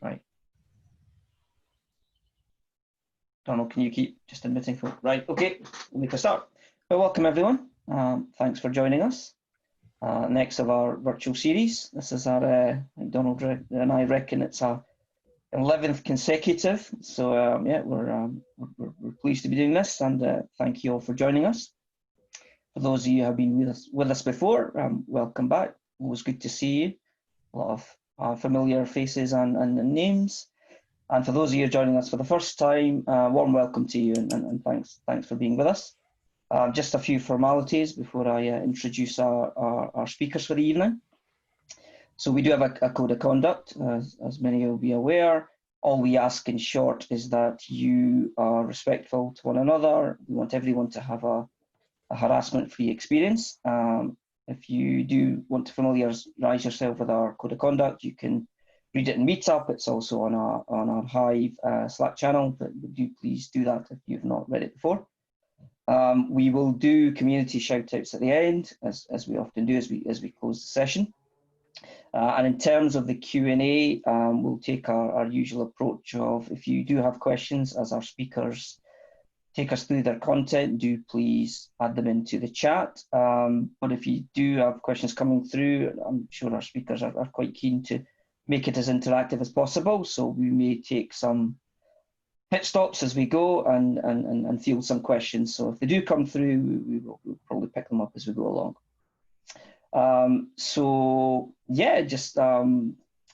Right. Donald, can you keep just admitting for, right, okay, we'll make a start. Well, welcome everyone. Thanks for joining us. Next of our virtual series. This is our, Donald and I reckon it's our 11th consecutive. So yeah, we're pleased to be doing this, and thank you all for joining us. For those of you who have been with us before, welcome back. Always good to see you. A lot of familiar faces and names. And for those of you joining us for the first time, warm welcome to you, and thanks for being with us. Just a few formalities before I introduce our speakers for the evening. So we do have a code of conduct, as many will be aware. All we ask in short is that you are respectful to one another. We want everyone to have a harassment-free experience. If you do want to familiarize yourself with our code of conduct, you can read it in Meetup. It's also on our Hive Slack channel, but do please do that if you've not read it before. We will do community shout-outs at the end, as we often do as we close the session. And in terms of the Q&A, we'll take our usual approach of, if you do have questions as our speakers take us through their content, do please add them into the chat. But if you do have questions coming through, I'm sure our speakers are quite keen to make it as interactive as possible. So we may take some pit stops as we go and field some questions. So if they do come through, we'll probably pick them up as we go along. So yeah, just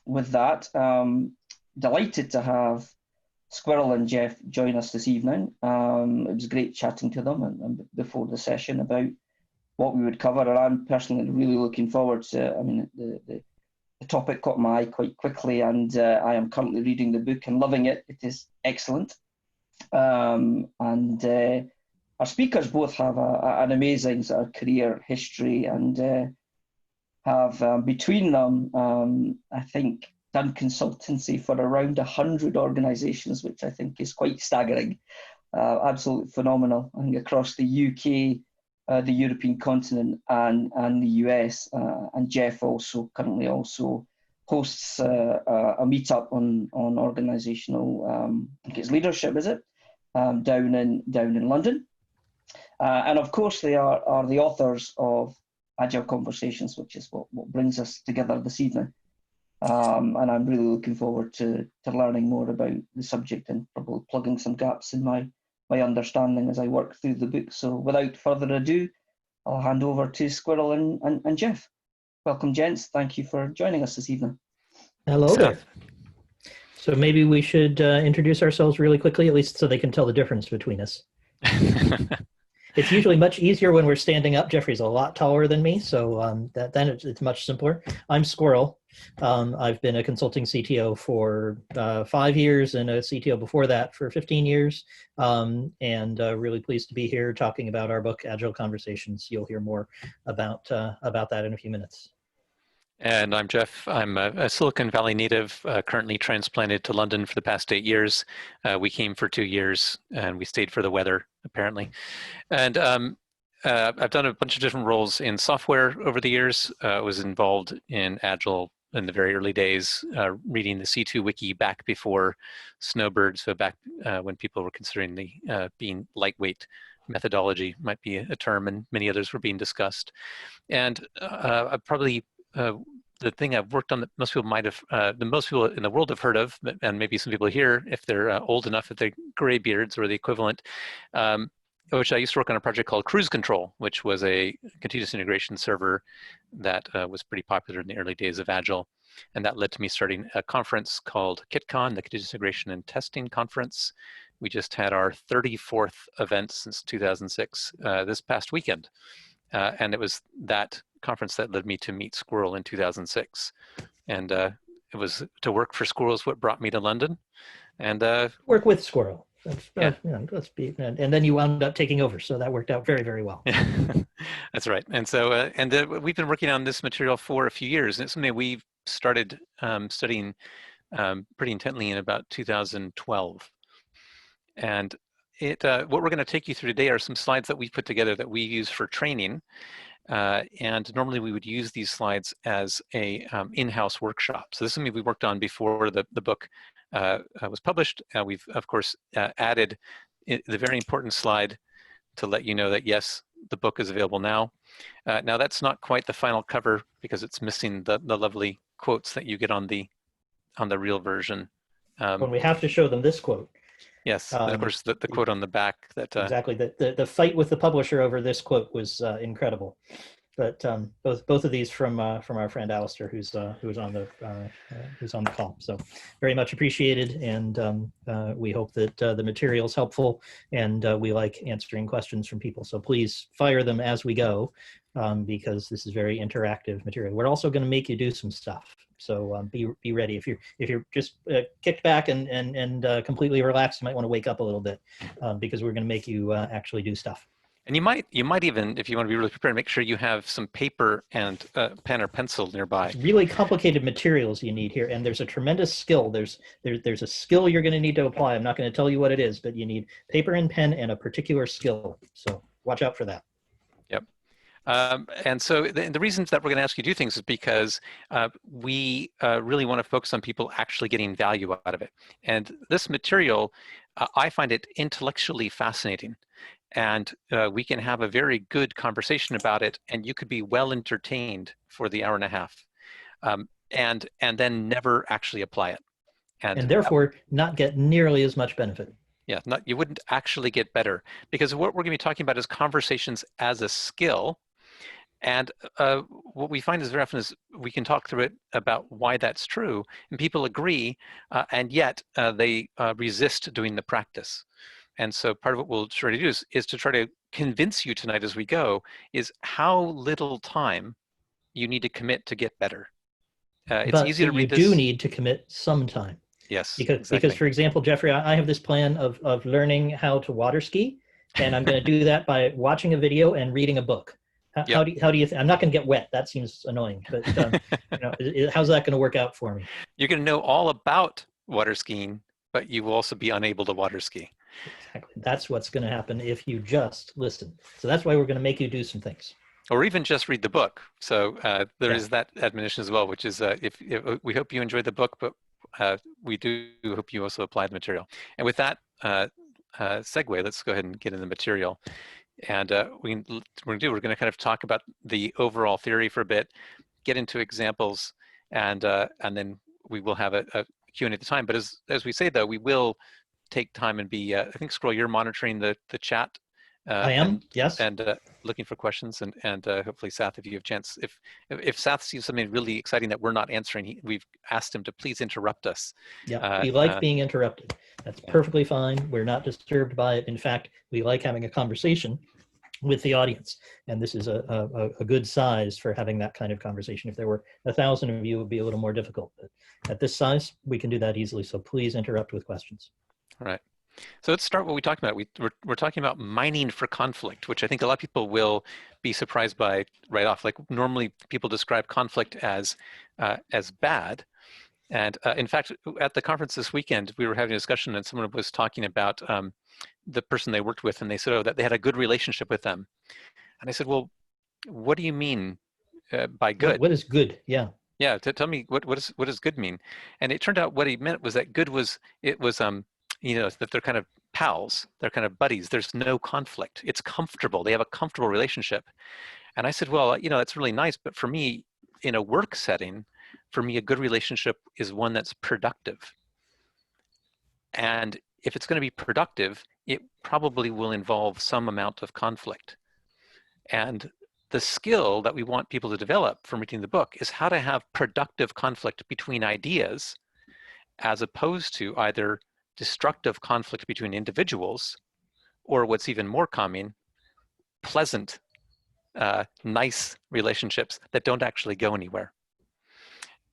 with that, delighted to have Squirrel and Jeff join us this evening. It was great chatting to them and before the session about what we would cover, and I'm personally really looking forward to. I mean, the topic caught my eye quite quickly, and I am currently reading the book and loving it. It is excellent, and our speakers both have an amazing sort of career history, and have between them, I think, done consultancy for around 100 organisations, which I think is quite staggering. Absolutely phenomenal. I think across the UK, the European continent, and the US. And Jeff currently also hosts a meetup on organisational, I think it's leadership, is it? Down in London. And of course, they are the authors of Agile Conversations, which is what brings us together this evening. And I'm really looking forward to learning more about the subject and probably plugging some gaps in my understanding as I work through the book. So without further ado, I'll hand over to Squirrel and Jeff. Welcome, gents. Thank you for joining us this evening. Hello there. So maybe we should introduce ourselves really quickly, at least so they can tell the difference between us. It's usually much easier when we're standing up. Jeffrey's a lot taller than me, so then it's much simpler. I'm Squirrel. I've been a consulting CTO for 5 years and a CTO before that for 15 years, and really pleased to be here talking about our book, Agile Conversations. You'll hear more about that in a few minutes. And I'm Jeff. I'm a Silicon Valley native, currently transplanted to London for the past 8 years. We came for 2 years and we stayed for the weather, apparently. And I've done a bunch of different roles in software over the years. I was involved in Agile in the very early days, reading the C2 wiki back before Snowbird, so back when people were considering the being lightweight methodology might be a term, and many others were being discussed. And I probably the thing I've worked on that most people might have, the most people in the world have heard of, and maybe some people here, if they're old enough, if they're gray beards or the equivalent, which I used to work on a project called Cruise Control, which was a continuous integration server that was pretty popular in the early days of Agile. And that led to me starting a conference called KitCon, the Continuous Integration and Testing Conference. We just had our 34th event since 2006 this past weekend. And it was that conference that led me to meet Squirrel in 2006. And it was to work for Squirrel is what brought me to London. And work with Squirrel. Yeah. Let's be, and then you wound up taking over. So that worked out very, very well. That's right. And so, we've been working on this material for a few years. And it's something we've started studying pretty intently in about 2012. And what we're going to take you through today are some slides that we put together that we use for training. And normally we would use these slides as a in-house workshop. So this is something we worked on before the book was published. We've, of course, added the very important slide to let you know that, yes, the book is available now. Now, that's not quite the final cover because it's missing the lovely quotes that you get on the real version. When we have to show them this quote. Yes, and of course, the quote on the back. That exactly. The fight with the publisher over this quote was incredible. But both of these from our friend Alistair, who's on the call. So very much appreciated, and we hope that the material is helpful, and we like answering questions from people. So please fire them as we go, because this is very interactive material. We're also going to make you do some stuff. So be ready. If you're just kicked back and completely relaxed, you might want to wake up a little bit, because we're going to make you actually do stuff. And you might even, if you want to be really prepared, make sure you have some paper and pen or pencil nearby. It's really complicated materials you need here, and there's a tremendous skill. There's a skill you're going to need to apply. I'm not going to tell you what it is, but you need paper and pen and a particular skill. So watch out for that. Yep. And so the reasons that we're going to ask you to do things is because we really want to focus on people actually getting value out of it. And this material, I find it intellectually fascinating. And we can have a very good conversation about it, and you could be well entertained for the hour and a half, and then never actually apply it. And therefore not get nearly as much benefit. Yeah, you wouldn't actually get better, because what we're going to be talking about is conversations as a skill. And what we find is very often is we can talk through it about why that's true, and people agree, and yet they resist doing the practice. And so part of what we'll try to do is to try to convince you tonight as we go is how little time you need to commit to get better. It's easy to read this. You do need to commit some time. Yes, because for example, Jeffrey, I have this plan of learning how to water ski, and I'm going to do that by watching a video and reading a book. How do you I'm not going to get wet. That seems annoying, but how's that going to work out for me? You're going to know all about water skiing, but you will also be unable to water ski. Exactly. That's what's going to happen if you just listen. So that's why we're going to make you do some things. Or even just read the book. So there is that admonition as well, which is if we hope you enjoy the book, but we do hope you also apply the material. And with that segue, let's go ahead and get into the material. And we're going to kind of talk about the overall theory for a bit, get into examples, and then we will have a Q&A at the time. But as we say, though, we will take time and be, I think, Squirrel, you're monitoring the chat. I am, yes. And looking for questions, and hopefully, Sath, if you have a chance, if Sath sees something really exciting that we're not answering, we've asked him to please interrupt us. Yeah, we like being interrupted. That's perfectly fine. We're not disturbed by it. In fact, we like having a conversation with the audience, and this is a good size for having that kind of conversation. If there were 1,000 of you, it would be a little more difficult, but at this size, we can do that easily. So please interrupt with questions. All right. So let's start what we talked about. We're talking about mining for conflict, which I think a lot of people will be surprised by right off. Like normally people describe conflict as bad. And in fact, at the conference this weekend, we were having a discussion and someone was talking about the person they worked with, and they said, that they had a good relationship with them. And I said, well, what do you mean by good? What is good? Yeah. Yeah. Tell me what does good mean? And it turned out what he meant was that good was, that they're kind of pals, they're kind of buddies. There's no conflict. It's comfortable. They have a comfortable relationship. And I said, well, that's really nice. But for me, in a work setting, for me, a good relationship is one that's productive. And if it's going to be productive, it probably will involve some amount of conflict. And the skill that we want people to develop from reading the book is how to have productive conflict between ideas, as opposed to either destructive conflict between individuals, or what's even more common, pleasant, nice relationships that don't actually go anywhere.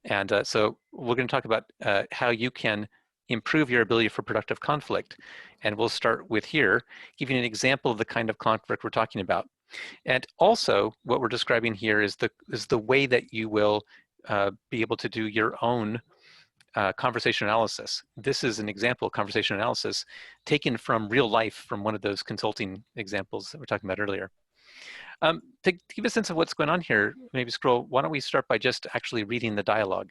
And so we're going to talk about how you can improve your ability for productive conflict. And we'll start with here, giving an example of the kind of conflict we're talking about. And also what we're describing here is the way that you will be able to do your own conversation analysis. This is an example of conversation analysis taken from real life, from one of those consulting examples that we're talking about earlier. To give a sense of what's going on here, maybe Squirrel, why don't we start by just actually reading the dialogue?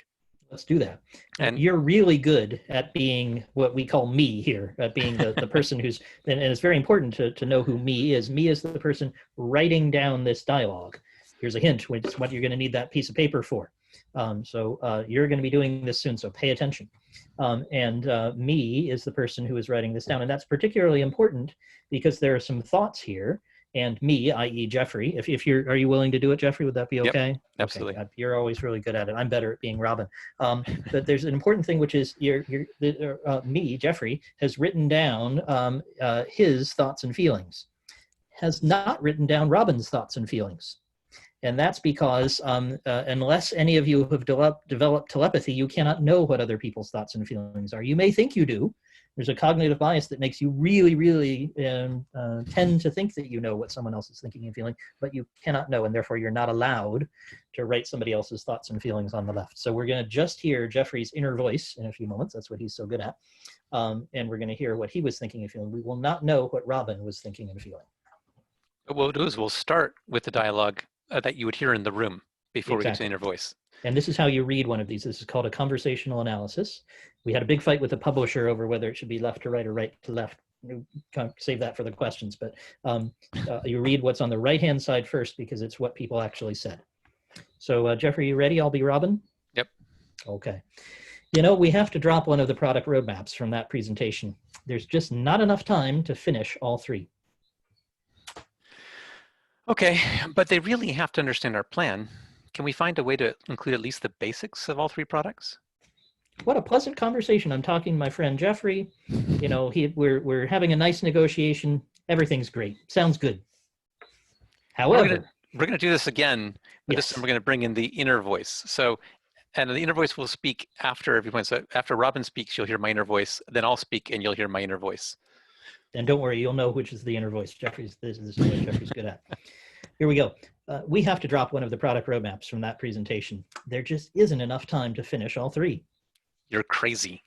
Let's do that. And You're really good at being what we call me here, at being the person who's, and it's very important to know who me is. Me is the person writing down this dialogue. Here's a hint, which is what you're going to need that piece of paper for. So you're going to be doing this soon, so pay attention. Me is the person who is writing this down. And that's particularly important because there are some thoughts here. And me, i.e. Jeffrey, are you willing to do it, Jeffrey? Would that be okay? Yep, absolutely. Okay. You're always really good at it. I'm better at being Robin. But there's an important thing, which is me, Jeffrey, has written down his thoughts and feelings, has not written down Robin's thoughts and feelings. And that's because unless any of you have developed telepathy, you cannot know what other people's thoughts and feelings are. You may think you do. There's a cognitive bias that makes you really, really tend to think that you know what someone else is thinking and feeling, but you cannot know, and therefore you're not allowed to write somebody else's thoughts and feelings on the left. So we're going to just hear Jeffrey's inner voice in a few moments. That's what he's so good at. And we're going to hear what he was thinking and feeling. We will not know what Robin was thinking and feeling. What we'll do is we'll start with the dialogue that you would hear in the room before we get to the inner voice. And this is how you read one of these. This is called a conversational analysis. We had a big fight with the publisher over whether it should be left to right or right to left. Save that for the questions, but you read what's on the right-hand side first because it's what people actually said. So Jeffrey, you ready? I'll be Robin? Yep. Okay. You know, we have to drop one of the product roadmaps from that presentation. There's just not enough time to finish all three. Okay, but they really have to understand our plan. Can we find a way to include at least the basics of all three products? What a pleasant conversation. I'm talking to my friend Jeffrey. You know, we're having a nice negotiation. Everything's great. Sounds good. However, we're gonna do this again, but yes. This time we're gonna bring in the inner voice. So, and the inner voice will speak after everyone. So after Robin speaks, you'll hear my inner voice. Then I'll speak, and you'll hear my inner voice. And don't worry, you'll know which is the inner voice. This is what Jeffrey's good at. Here we go. We have to drop one of the product roadmaps from that presentation. There just isn't enough time to finish all three. You're crazy.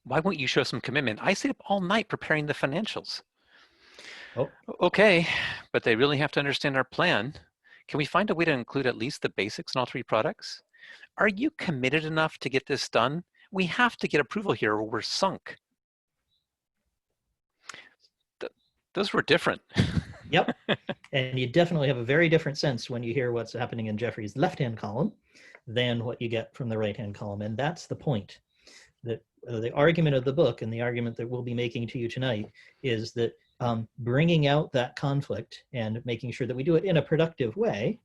Why won't you show some commitment? I stayed up all night preparing the financials. Oh. Okay, but they really have to understand our plan. Can we find a way to include at least the basics in all three products? Are you committed enough to get this done? We have to get approval here or we're sunk. Those were different. Yep. And you definitely have a very different sense when you hear what's happening in Jeffrey's left-hand column than what you get from the right-hand column. And that's the point. That the argument of the book and the argument that we'll be making to you tonight is that bringing out that conflict and making sure that we do it in a productive way,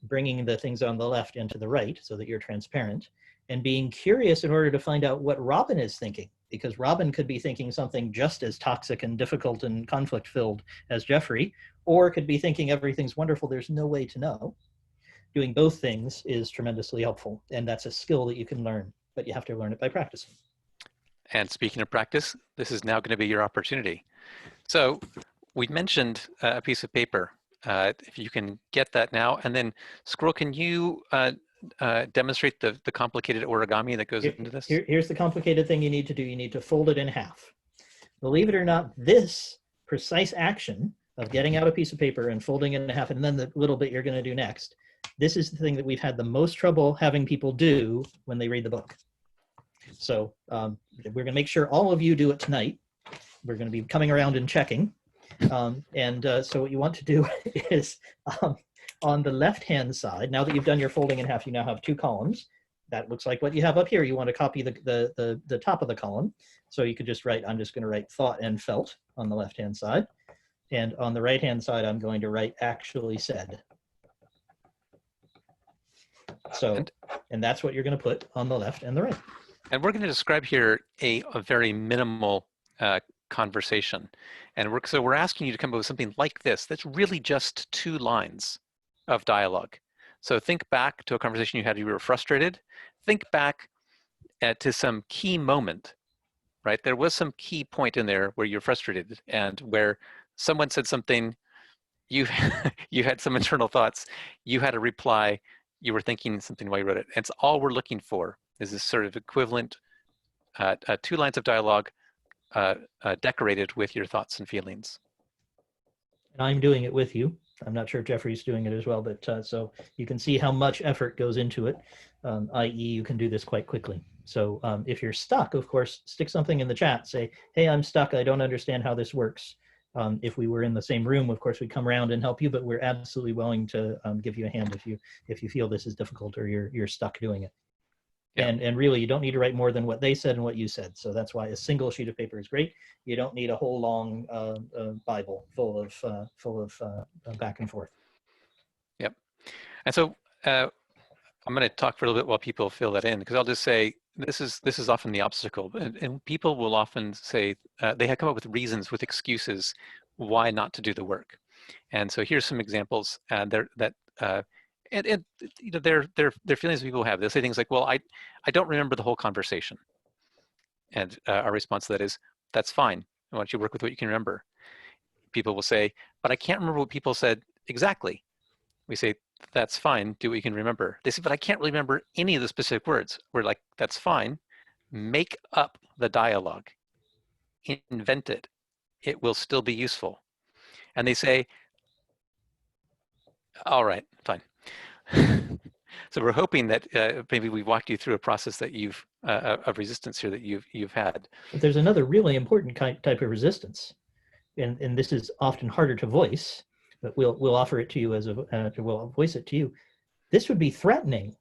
bringing the things on the left into the right so that you're transparent, and being curious in order to find out what Robin is thinking, because Robin could be thinking something just as toxic and difficult and conflict-filled as Jeffrey, or could be thinking everything's wonderful, there's no way to know. Doing both things is tremendously helpful, and that's a skill that you can learn, but you have to learn it by practicing. And speaking of practice, this is now going to be your opportunity. So we mentioned a piece of paper. If you can get that now, and then Squirrel, can you demonstrate the complicated origami that goes into this? Here's the complicated thing you need to do. You need to fold it in half. Believe it or not, this precise action of getting out a piece of paper and folding it in half, and then the little bit you're going to do next, this is the thing that we've had the most trouble having people do when they read the book. So we're going to make sure all of you do it tonight. We're going to be coming around and checking. So what you want to do is on the left-hand side, now that you've done your folding in half, you now have two columns. That looks like what you have up here. You want to copy the top of the column. So you could just write, I'm just going to write thought and felt on the left-hand side. And on the right-hand side, I'm going to write actually said. So, and that's what you're going to put on the left and the right. And we're going to describe here a very minimal conversation. And so we're asking you to come up with something like this that's really just 2 lines of dialogue. So think back to a conversation you had where you were frustrated. Think back to some key moment, right? There was some key point in there where you're frustrated and where someone said something, you had some internal thoughts, you had a reply, you were thinking something while you wrote it. And it's all we're looking for is this sort of equivalent 2 lines of dialogue decorated with your thoughts and feelings. And I'm doing it with you. I'm not sure if Jeffrey's doing it as well, but so you can see how much effort goes into it, i.e. you can do this quite quickly. So if you're stuck, of course, stick something in the chat. Say, hey, I'm stuck. I don't understand how this works. If we were in the same room, of course, we'd come around and help you, but we're absolutely willing to give you a hand if you feel this is difficult or you're stuck doing it. Yeah. And really, you don't need to write more than what they said and what you said. So that's why a single sheet of paper is great. You don't need a whole long Bible full of back and forth. Yep. And so I'm going to talk for a little bit while people fill that in, because I'll just say this is often the obstacle, and people will often say they have come up with reasons, with excuses why not to do the work. And so here's some examples and you know, they're feelings people have. They'll say things like, well, I don't remember the whole conversation. And our response to that is, that's fine. Why don't you work with what you can remember? People will say, but I can't remember what people said exactly. We say, that's fine, do what you can remember. They say, but I can't really remember any of the specific words. We're like, that's fine. Make up the dialogue. Invent it. It will still be useful. And they say, all right, fine. So we're hoping that maybe we've walked you through a process that you've of resistance here that you've had. But there's another really important type of resistance, and this is often harder to voice, but we'll offer it to you we'll voice it to you. This would be threatening.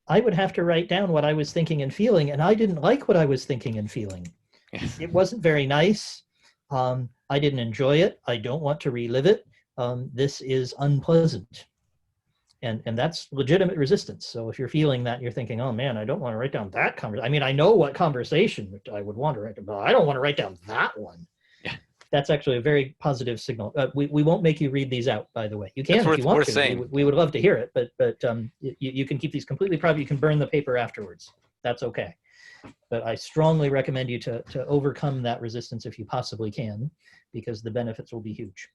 I would have to write down what I was thinking and feeling, and I didn't like what I was thinking and feeling. Yes. It wasn't very nice. I didn't enjoy it. I don't want to relive it. This is unpleasant. And that's legitimate resistance. So if you're feeling that, you're thinking, oh man, I don't want to write down that conversation. I mean, I know what conversation I would want to write down, but I don't want to write down that one. Yeah. That's actually a very positive signal. We won't make you read these out, by the way. You can if you want to. We would love to hear it, but you can keep these completely private. You can burn the paper afterwards. That's okay. But I strongly recommend you to overcome that resistance if you possibly can, because the benefits will be huge.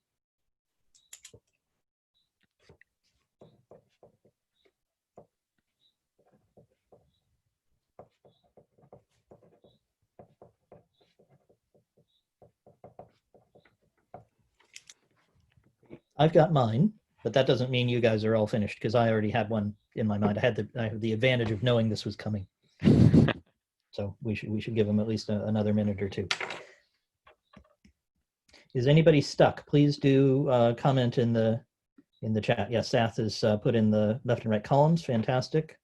I've got mine, but that doesn't mean you guys are all finished, because I already had one in my mind. I have the advantage of knowing this was coming. So we should give them at least another minute or two. Is anybody stuck? Please do comment in the chat. Yes, Sath is put in the left and right columns. Fantastic.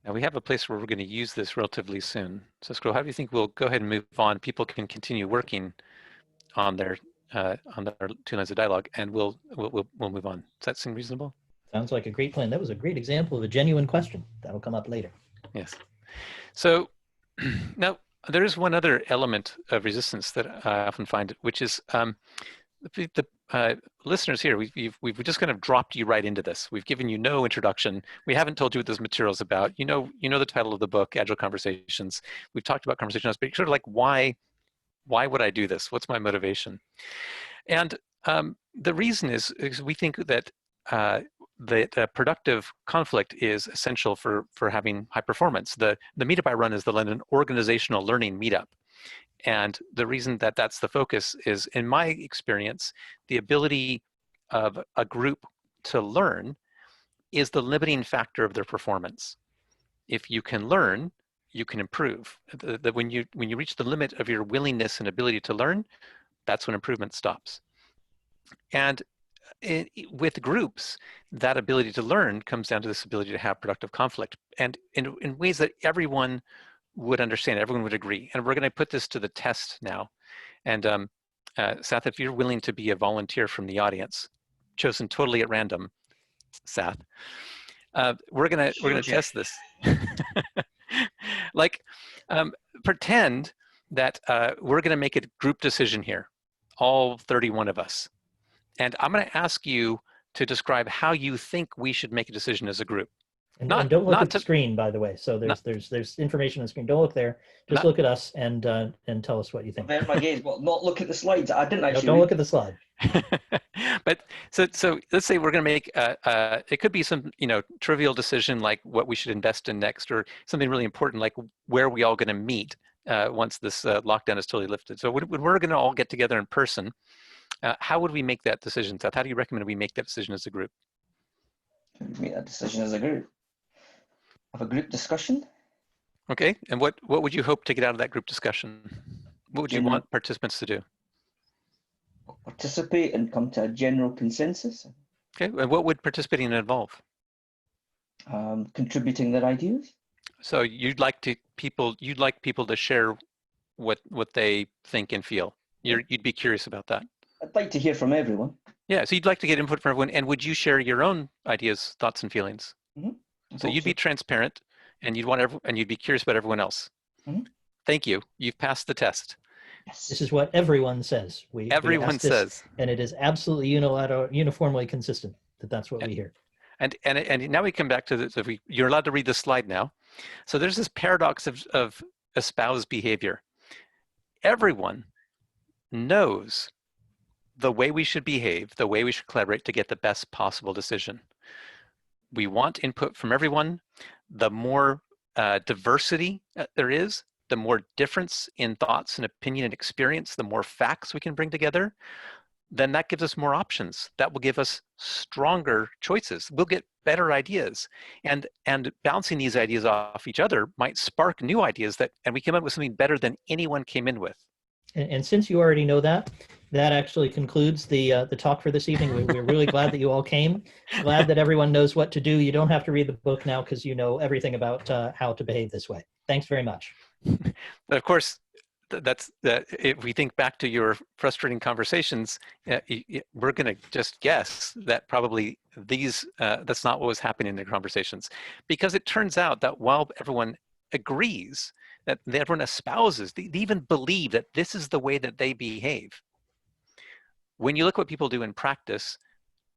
Now we have a place where we're going to use this relatively soon. So Squirrel, how do you think we'll go ahead and move on? People can continue working on their 2 lines of dialogue, and we'll move on. Does that seem reasonable? Sounds like a great plan. That was a great example of a genuine question. That'll come up later. Yes. So now there is one other element of resistance that I often find, which is the listeners here. We've just kind of dropped you right into this. We've given you no introduction. We haven't told you what this material is about. You know the title of the book, Agile Conversations. We've talked about conversations, but you're sort of like, why would I do this? What's my motivation? And the reason is we think that that productive conflict is essential for having high performance. The meetup I run is the London Organizational Learning Meetup. And the reason that that's the focus is, in my experience, the ability of a group to learn is the limiting factor of their performance. If you can learn, you can improve. When you reach the limit of your willingness and ability to learn, that's when improvement stops. And with groups, that ability to learn comes down to this ability to have productive conflict, and in ways that everyone would understand, everyone would agree. And we're going to put this to the test now. And Sath, if you're willing to be a volunteer from the audience, chosen totally at random, Sath, we're gonna test this. Like, pretend that we're going to make a group decision here, all 31 of us. And I'm going to ask you to describe how you think we should make a decision as a group. And don't look at the screen, by the way. So there's information on the screen. Don't look there. Just look at us and tell us what you think. Avert my gaze, but not look at the slides. I didn't actually. No, don't look at the slide. But so let's say we're going to make it could be some trivial decision like what we should invest in next, or something really important like where we all going to meet once this lockdown is totally lifted. So when we're going to all get together in person, how would we make that decision, Seth? How do you recommend we make that decision as a group? Make that decision as a group. Have a group discussion. Okay, and what would you hope to get out of that group discussion? What would you General, want participants to do? Participate and come to a general consensus. Okay, and what would participating involve? Contributing their ideas. So you'd like people to share what they think and feel. You'd be curious about that. I'd like to hear from everyone. Yeah, so you'd like to get input from everyone, and would you share your own ideas, thoughts, and feelings? Mm-hmm. So you'd be transparent, and you'd be curious about everyone else. Mm-hmm. Thank you. You've passed the test. Yes. This is what everyone says. Everyone says, and it is absolutely uniformly consistent that's what we hear. And now we come back to this. You're allowed to read the slide now. So there's this paradox of espoused behavior. Everyone knows the way we should behave, the way we should collaborate to get the best possible decision. We want input from everyone. The more diversity there is, the more difference in thoughts and opinion and experience, the more facts we can bring together, then that gives us more options. That will give us stronger choices. We'll get better ideas. And bouncing these ideas off each other might spark new ideas and we come up with something better than anyone came in with. And since you already know that actually concludes the talk for this evening. We're really glad that you all came. Glad that everyone knows what to do. You don't have to read the book now because you know everything about how to behave this way. Thanks very much. But of course, if we think back to your frustrating conversations, we're going to just guess that probably that's not what was happening in the conversations, because it turns out that while everyone agrees, that everyone espouses, they even believe that this is the way that they behave. When you look at what people do in practice,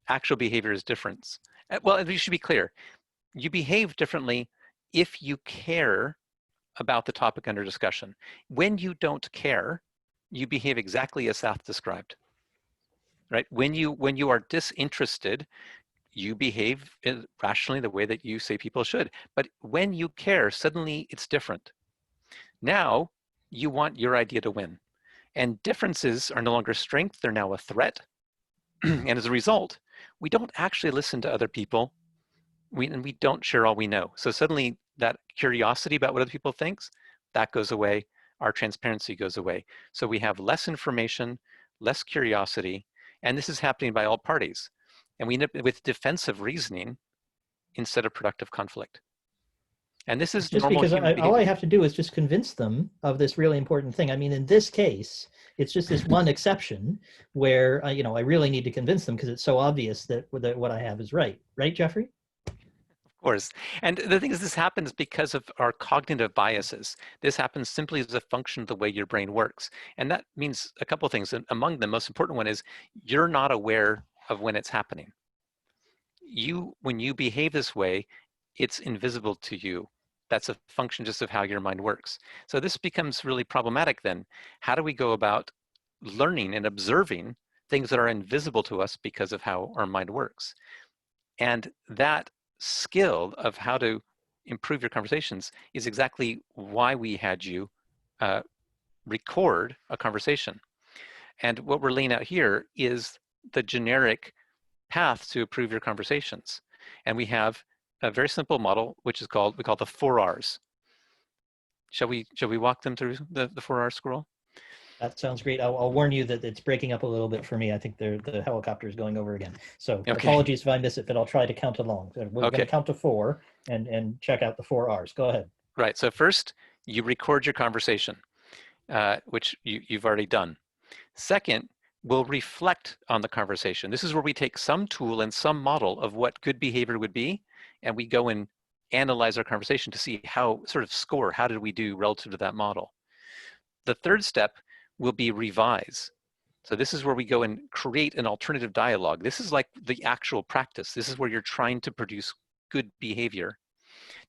actual behavior is different. Well, you should be clear. You behave differently if you care about the topic under discussion. When you don't care, you behave exactly as Sath described, right? When you are disinterested, you behave rationally the way that you say people should. But when you care, suddenly it's different. Now you want your idea to win. And differences are no longer strength, they're now a threat. And as a result, we don't actually listen to other people, and we don't share all we know. So suddenly that curiosity about what other people think, that goes away, our transparency goes away. So we have less information, less curiosity, and this is happening by all parties. And we end up with defensive reasoning instead of productive conflict. And this is just because all I have to do is just convince them of this really important thing. I mean, in this case, it's just this one exception where I really need to convince them because it's so obvious that what I have is right. Right, Jeffrey? Of course. And the thing is, this happens because of our cognitive biases. This happens simply as a function of the way your brain works. And that means a couple of things. And among the most important one is you're not aware of when it's happening. When you behave this way, it's invisible to you. That's a function just of how your mind works. So this becomes really problematic then. How do we go about learning and observing things that are invisible to us because of how our mind works? And that skill of how to improve your conversations is exactly why we had you record a conversation. And what we're laying out here is the generic path to improve your conversations. And we have a very simple model, which is we call the 4 R's. Shall we walk them through the 4 R's, Squirrel? That sounds great. I'll warn you that it's breaking up a little bit for me. I think the helicopter is going over again. So okay. Apologies if I miss it, but I'll try to count along. We're going to count to 4 and check out the 4 R's. Go ahead. Right. So first, you record your conversation, which you've already done. Second, we'll reflect on the conversation. This is where we take some tool and some model of what good behavior would be, and we go and analyze our conversation to see how how did we do relative to that model. The third step will be revise. So this is where we go and create an alternative dialogue. This is like the actual practice. This is where you're trying to produce good behavior.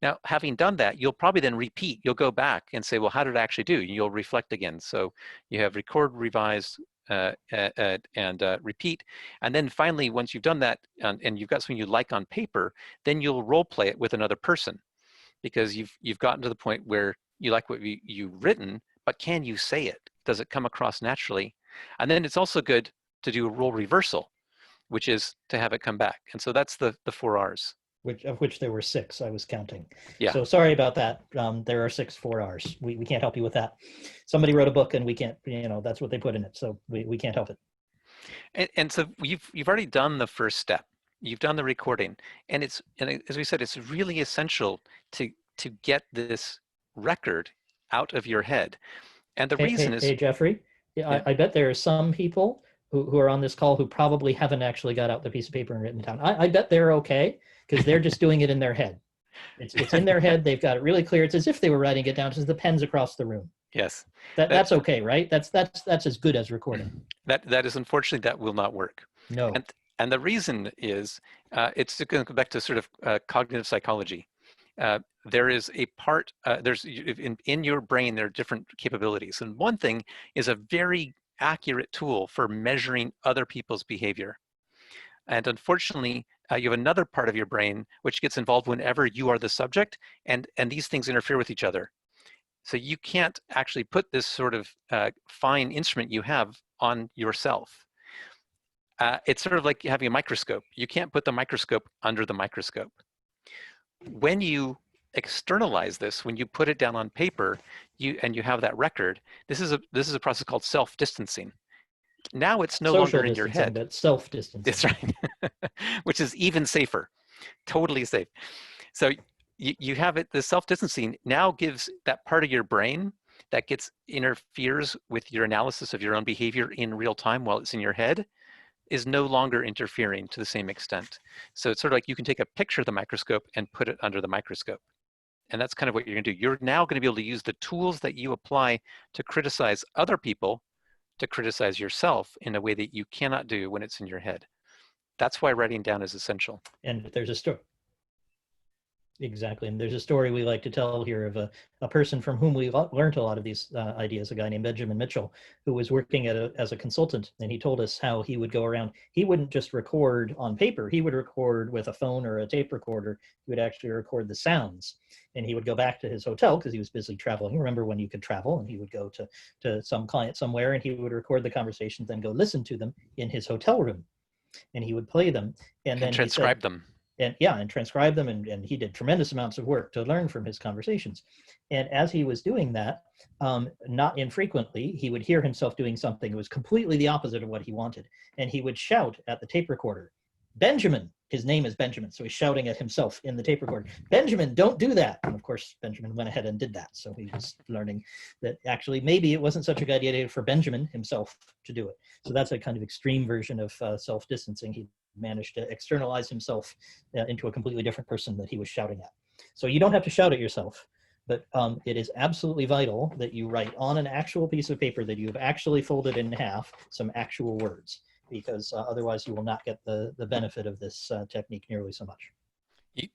Now, having done that, you'll probably then repeat. You'll go back and say, well, how did I actually do? And you'll reflect again. So you have record, revise, and repeat. And then finally, once you've done that and you've got something you like on paper, then you'll role play it with another person, because you've gotten to the point where you like what you've written, but can you say it? Does it come across naturally? And then it's also good to do a role reversal, which is to have it come back. And so that's the 4 Rs. Of which there were 6, I was counting. Yeah. So sorry about that. There are 6 4 Rs. We can't help you with that. Somebody wrote a book and we can't, that's what they put in it. So we can't help it. And so you've already done the first step. You've done the recording. And as we said, it's really essential to get this record out of your head. And the reason is... Hey, Jeffrey, yeah. I bet there are some people who are on this call who probably haven't actually got out the piece of paper and written it down. I bet they're okay, because they're just doing it in their head. It's in their head. They've got it really clear. It's as if they were writing it down, just the pen's across the room. Yes. That's okay, right? That's as good as recording. That is, unfortunately, that will not work. No. And the reason is, it's going to go back to sort of cognitive psychology. There is a part, there's in your brain, there are different capabilities. And one thing is a very accurate tool for measuring other people's behavior. And unfortunately, you have another part of your brain which gets involved whenever you are the subject, and these things interfere with each other. So you can't actually put this sort of fine instrument you have on yourself. It's sort of like having a microscope. You can't put the microscope under the microscope. When you externalize this, when you put it down on paper, you have that record, this is a process called self-distancing. Now it's no longer in your head. But self-distancing. That's right. Which is even safer, totally safe. So you have it, the self-distancing now gives that part of your brain that interferes with your analysis of your own behavior in real time while it's in your head, is no longer interfering to the same extent. So it's sort of like you can take a picture of the microscope and put it under the microscope. And that's kind of what you're going to do. You're now going to be able to use the tools that you apply to criticize other people to criticize yourself in a way that you cannot do when it's in your head. That's why writing down is essential. And there's a story. Exactly. And there's a story we like to tell here of a person from whom we learned a lot of these ideas, a guy named Benjamin Mitchell, who was working as a consultant. And he told us how he would go around. He wouldn't just record on paper. He would record with a phone or a tape recorder. He would actually record the sounds. And he would go back to his hotel because he was busy traveling. Remember when you could travel? And he would go to some client somewhere and he would record the conversations, then go listen to them in his hotel room. And he would play them. And then transcribe them. And transcribe them. And he did tremendous amounts of work to learn from his conversations. And as he was doing that, not infrequently, he would hear himself doing something that was completely the opposite of what he wanted. And he would shout at the tape recorder, Benjamin, his name is Benjamin. So he's shouting at himself in the tape recorder, Benjamin, don't do that. And of course, Benjamin went ahead and did that. So he was learning that actually maybe it wasn't such a good idea for Benjamin himself to do it. So that's a kind of extreme version of self-distancing. He managed to externalize himself into a completely different person that he was shouting at. So you don't have to shout at yourself, but it is absolutely vital that you write on an actual piece of paper that you've actually folded in half some actual words, because otherwise you will not get the benefit of this technique nearly so much.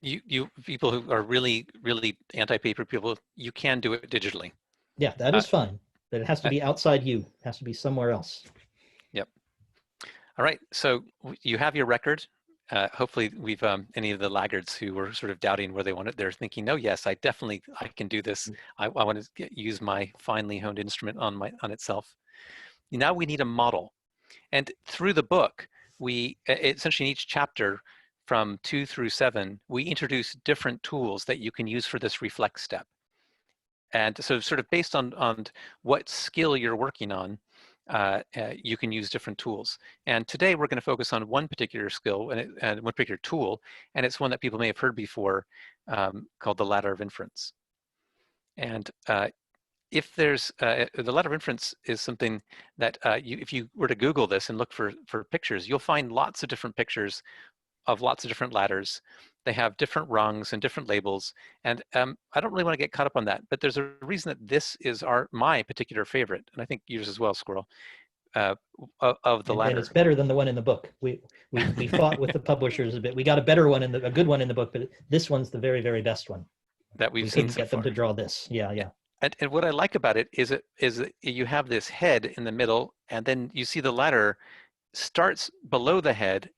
You people who are really, really anti-paper people, you can do it digitally. Yeah, that is fine, but it has to be outside you. It has to be somewhere else. Yep. All right, so you have your record. Hopefully we've, any of the laggards who were sort of doubting where they want it, they're thinking, no, yes, I can do this. I want to use my finely honed instrument on itself. Now we need a model. And through the book, essentially in each chapter from 2 through 7, we introduce different tools that you can use for this reflect step. And so sort of based on what skill you're working on, you can use different tools. And today we're going to focus on one particular skill and one particular tool, and it's one that people may have heard before, called the ladder of inference. And if there's the ladder of inference is something that if you were to Google this and look for pictures, you'll find lots of different pictures of lots of different ladders. They have different rungs and different labels. And I don't really want to get caught up on that, but there's a reason that this is my particular favorite, and I think yours as well, Squirrel, of the ladder. And it's better than the one in the book. We fought with the publishers a bit. We got a better one a good one in the book, but this one's the very, very best one that we've seen so far. Get them to draw this. Yeah. And what I like about it is that you have this head in the middle, and then you see the ladder starts below the head,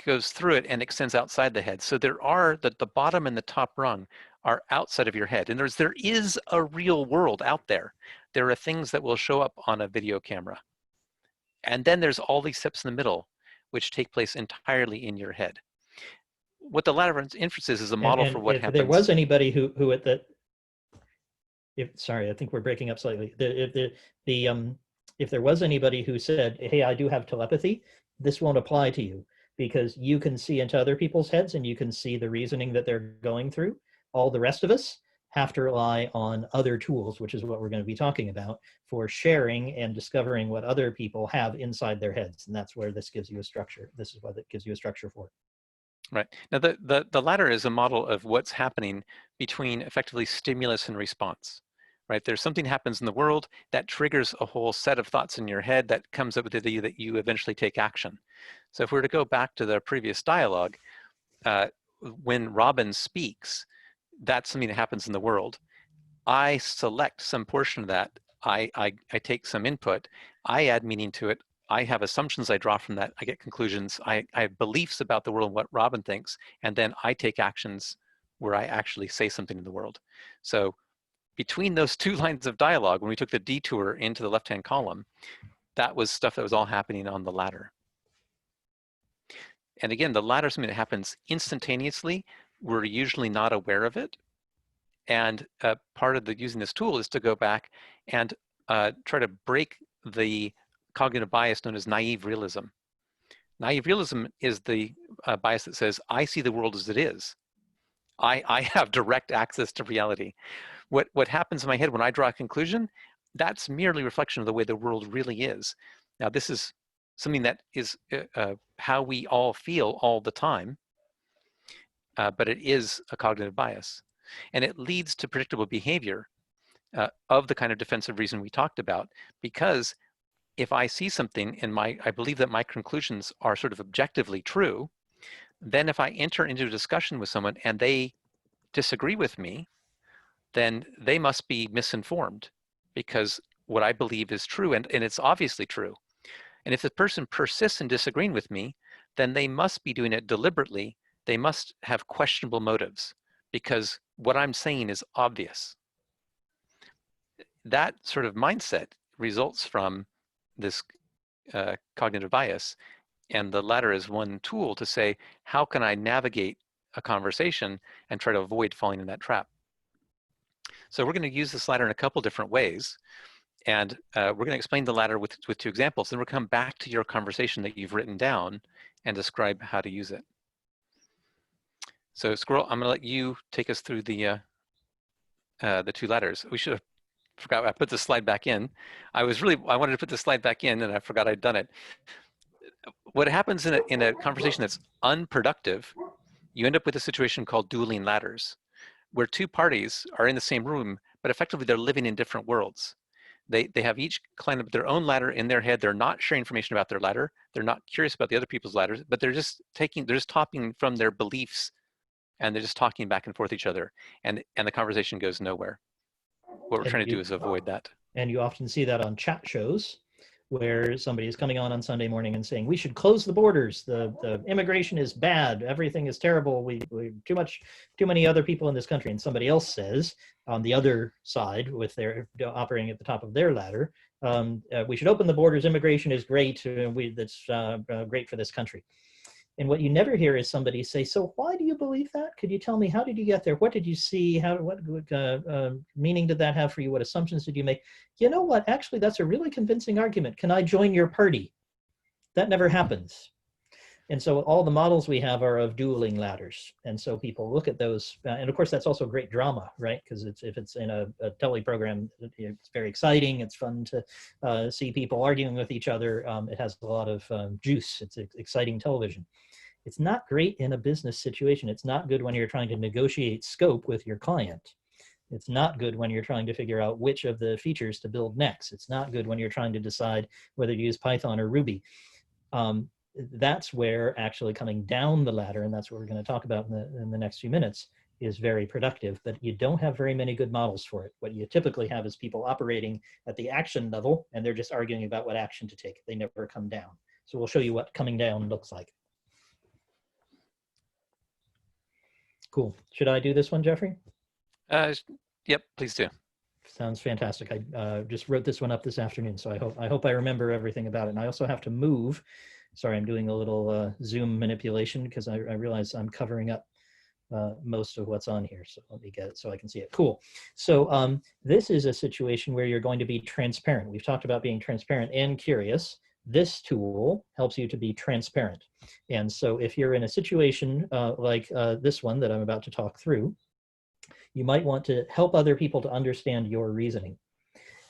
goes through it, and extends outside the head. So there are the bottom and the top rung are outside of your head. And there is a real world out there there are things that will show up on a video camera. And then there's all these steps in the middle, which take place entirely in your head. What the ladder of inferences is a model for what if happens. There was anybody who at that, sorry, I think we're breaking up slightly. If there was anybody who said, hey, I do have telepathy, this won't apply to you because you can see into other people's heads and you can see the reasoning that they're going through. All the rest of us have to rely on other tools, which is what we're going to be talking about, for sharing and discovering what other people have inside their heads. And that's where this gives you a structure. This is what it gives you a structure for. Right. Now, the ladder is a model of what's happening between effectively stimulus and response. Right? There's something happens in the world that triggers a whole set of thoughts in your head that comes up with the idea that you eventually take action. So if we were to go back to the previous dialogue, when Robin speaks, that's something that happens in the world. I select some portion of that. I take some input. I add meaning to it. I have assumptions I draw from that. I get conclusions. I have beliefs about the world and what Robin thinks. And then I take actions where I actually say something in the world. So between those two lines of dialogue, when we took the detour into the left-hand column, that was stuff that was all happening on the ladder. And again, the ladder is something that happens instantaneously. We're usually not aware of it. And part of using this tool is to go back and try to break the cognitive bias known as naive realism. Naive realism is the bias that says, I see the world as it is. I have direct access to reality. What happens in my head when I draw a conclusion, that's merely a reflection of the way the world really is. Now, this is something that is how we all feel all the time, but it is a cognitive bias. And it leads to predictable behavior of the kind of defensive reason we talked about, because if I see something and I believe that my conclusions are sort of objectively true, then if I enter into a discussion with someone and they disagree with me, then they must be misinformed because what I believe is true and it's obviously true. And if the person persists in disagreeing with me, then they must be doing it deliberately. They must have questionable motives because what I'm saying is obvious. That sort of mindset results from this cognitive bias. And the ladder is one tool to say, how can I navigate a conversation and try to avoid falling in that trap? So we're going to use this ladder in a couple different ways. And we're going to explain the ladder with two examples. Then we'll come back to your conversation that you've written down and describe how to use it. So Squirrel, I'm going to let you take us through the two ladders. We should have forgot I put the slide back in. I wanted to put the slide back in and I forgot I'd done it. What happens in a conversation that's unproductive, you end up with a situation called dueling ladders, where two parties are in the same room, but effectively they're living in different worlds. They have each climbed up their own ladder in their head. They're not sharing information about their ladder. They're not curious about the other people's ladders, but they're just talking from their beliefs, and they're just talking back and forth with each other, and the conversation goes nowhere. What we're trying to do is avoid that. And you often see that on chat shows where somebody is coming on Sunday morning and saying, we should close the borders. The immigration is bad. Everything is terrible. We too many other people in this country. And somebody else says on the other side with their operating at the top of their ladder, we should open the borders. Immigration is great. That's great for this country. And what you never hear is somebody say, so why do you believe that? Could you tell me, how did you get there? What did you see? What meaning did that have for you? What assumptions did you make? You know what? Actually, that's a really convincing argument. Can I join your party? That never happens. And so all the models we have are of dueling ladders. And so people look at those. And of course, that's also great drama, right? Because if it's in a tele program, it's very exciting. It's fun to see people arguing with each other. It has a lot of juice. It's exciting television. It's not great in a business situation. It's not good when you're trying to negotiate scope with your client. It's not good when you're trying to figure out which of the features to build next. It's not good when you're trying to decide whether to use Python or Ruby. That's where actually coming down the ladder, and that's what we're going to talk about in the next few minutes, is very productive, but you don't have very many good models for it. What you typically have is people operating at the action level, and they're just arguing about what action to take. They never come down. So we'll show you what coming down looks like. Cool. Should I do this one, Jeffrey? Yep, please do. Sounds fantastic. I just wrote this one up this afternoon, so I hope I remember everything about it. And I also have to move. Sorry, I'm doing a little Zoom manipulation because I realize I'm covering up most of what's on here. So let me get it so I can see it. Cool. So this is a situation where you're going to be transparent. We've talked about being transparent and curious. This tool helps you to be transparent. And so if you're in a situation like this one that I'm about to talk through, you might want to help other people to understand your reasoning.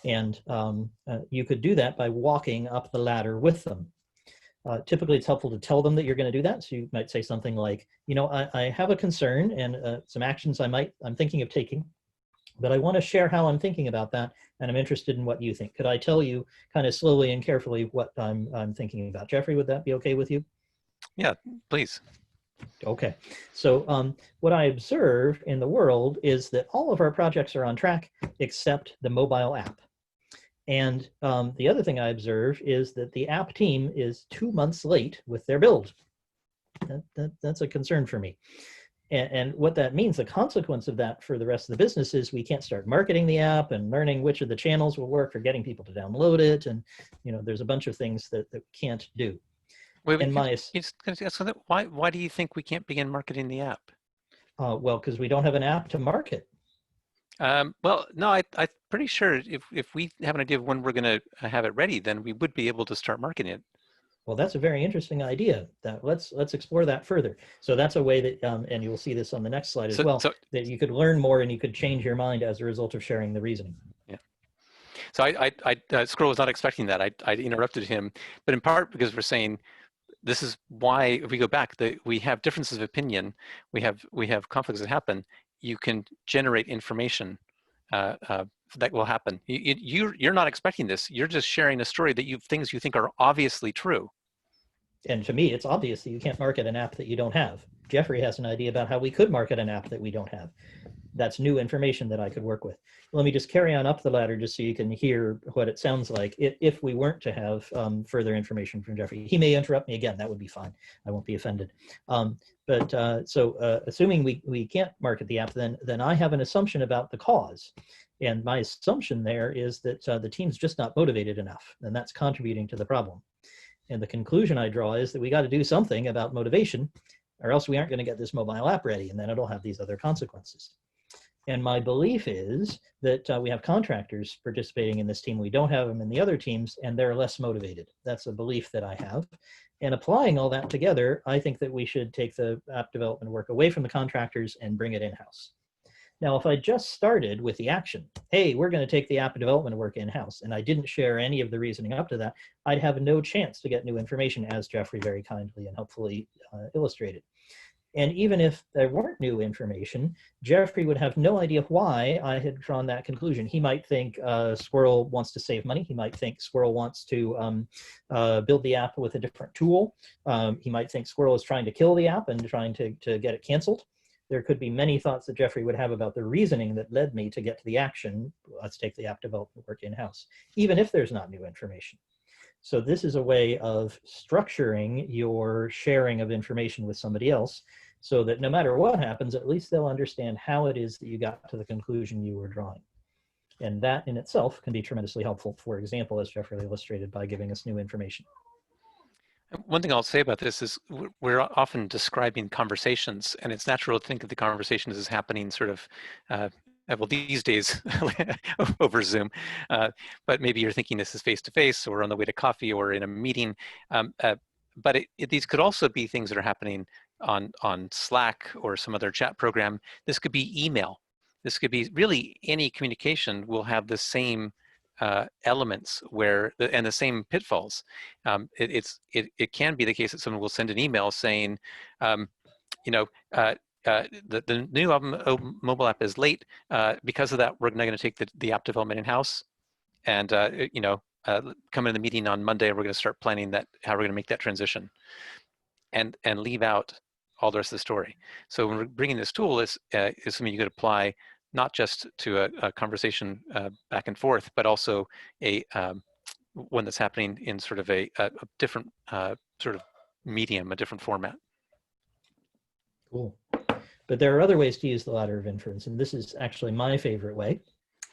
And you could do that by walking up the ladder with them. Typically, it's helpful to tell them that you're going to do that. So you might say something like, you know, I have a concern and some actions I'm thinking of taking, but I want to share how I'm thinking about that, and I'm interested in what you think. Could I tell you kind of slowly and carefully what I'm thinking about? Jeffrey, would that be okay with you? Yeah, please. Okay. So what I observe in the world is that all of our projects are on track except the mobile app. And the other thing I observe is that the app team is 2 months late with their build. That's a concern for me. And what that means, the consequence of that for the rest of the business is we can't start marketing the app and learning which of the channels will work for getting people to download it. And, you know, there's a bunch of things that we can't do. Wait, And why do you think we can't begin marketing the app? Well, because we don't have an app to market. Well, no, I'm pretty sure if we have an idea of when we're going to have it ready, then we would be able to start marketing it. Well, that's a very interesting idea. Let's explore that further. So that's a way that, and you'll see this on the next slide as well, that you could learn more and you could change your mind as a result of sharing the reasoning. Yeah. So Squirrel was not expecting that. I interrupted him, but in part because we're saying this is why, if we go back, we have differences of opinion, we have conflicts that happen. You can generate information that will happen. You're not expecting this. You're just sharing a story that things you think are obviously true. And to me, it's obvious that you can't market an app that you don't have. Jeffrey has an idea about how we could market an app that we don't have. That's new information that I could work with. Let me just carry on up the ladder just so you can hear what it sounds like if we weren't to have further information from Jeffrey. He may interrupt me again. That would be fine. I won't be offended. So assuming we can't market the app, then I have an assumption about the cause. And my assumption there is that the team's just not motivated enough, and that's contributing to the problem. And the conclusion I draw is that we got to do something about motivation, or else we aren't going to get this mobile app ready, and then it'll have these other consequences. And my belief is that we have contractors participating in this team. We don't have them in the other teams, and they're less motivated. That's a belief that I have. And applying all that together, I think that we should take the app development work away from the contractors and bring it in-house. Now, if I just started with the action, hey, we're going to take the app development work in-house, and I didn't share any of the reasoning up to that, I'd have no chance to get new information, as Jeffrey very kindly and helpfully illustrated. And even if there weren't new information, Jeffrey would have no idea why I had drawn that conclusion. He might think Squirrel wants to save money. He might think Squirrel wants to build the app with a different tool. He might think Squirrel is trying to kill the app and trying to get it canceled. There could be many thoughts that Jeffrey would have about the reasoning that led me to get to the action. Let's take the app development work in-house, even if there's not new information. So this is a way of structuring your sharing of information with somebody else so that no matter what happens, at least they'll understand how it is that you got to the conclusion you were drawing. And that in itself can be tremendously helpful, for example, as Jeffrey illustrated, by giving us new information. One thing I'll say about this is we're often describing conversations, and it's natural to think of the conversation as happening sort of, well, these days over Zoom, but maybe you're thinking this is face-to-face or on the way to coffee or in a meeting. But these could also be things that are happening on Slack or some other chat program. This could be email. This could be really any communication will have the same elements and the same pitfalls. It can be the case that someone will send an email saying, the new mobile app is late. Because of that, we're not going to take the app development in-house, and come in the meeting on Monday, and we're going to start planning how we're going to make that transition, and leave out all the rest of the story. So when we're bringing this tool, is something you could apply not just to a conversation back and forth, but also one that's happening in sort of a different sort of medium, a different format. Cool. But there are other ways to use the ladder of inference, and this is actually my favorite way.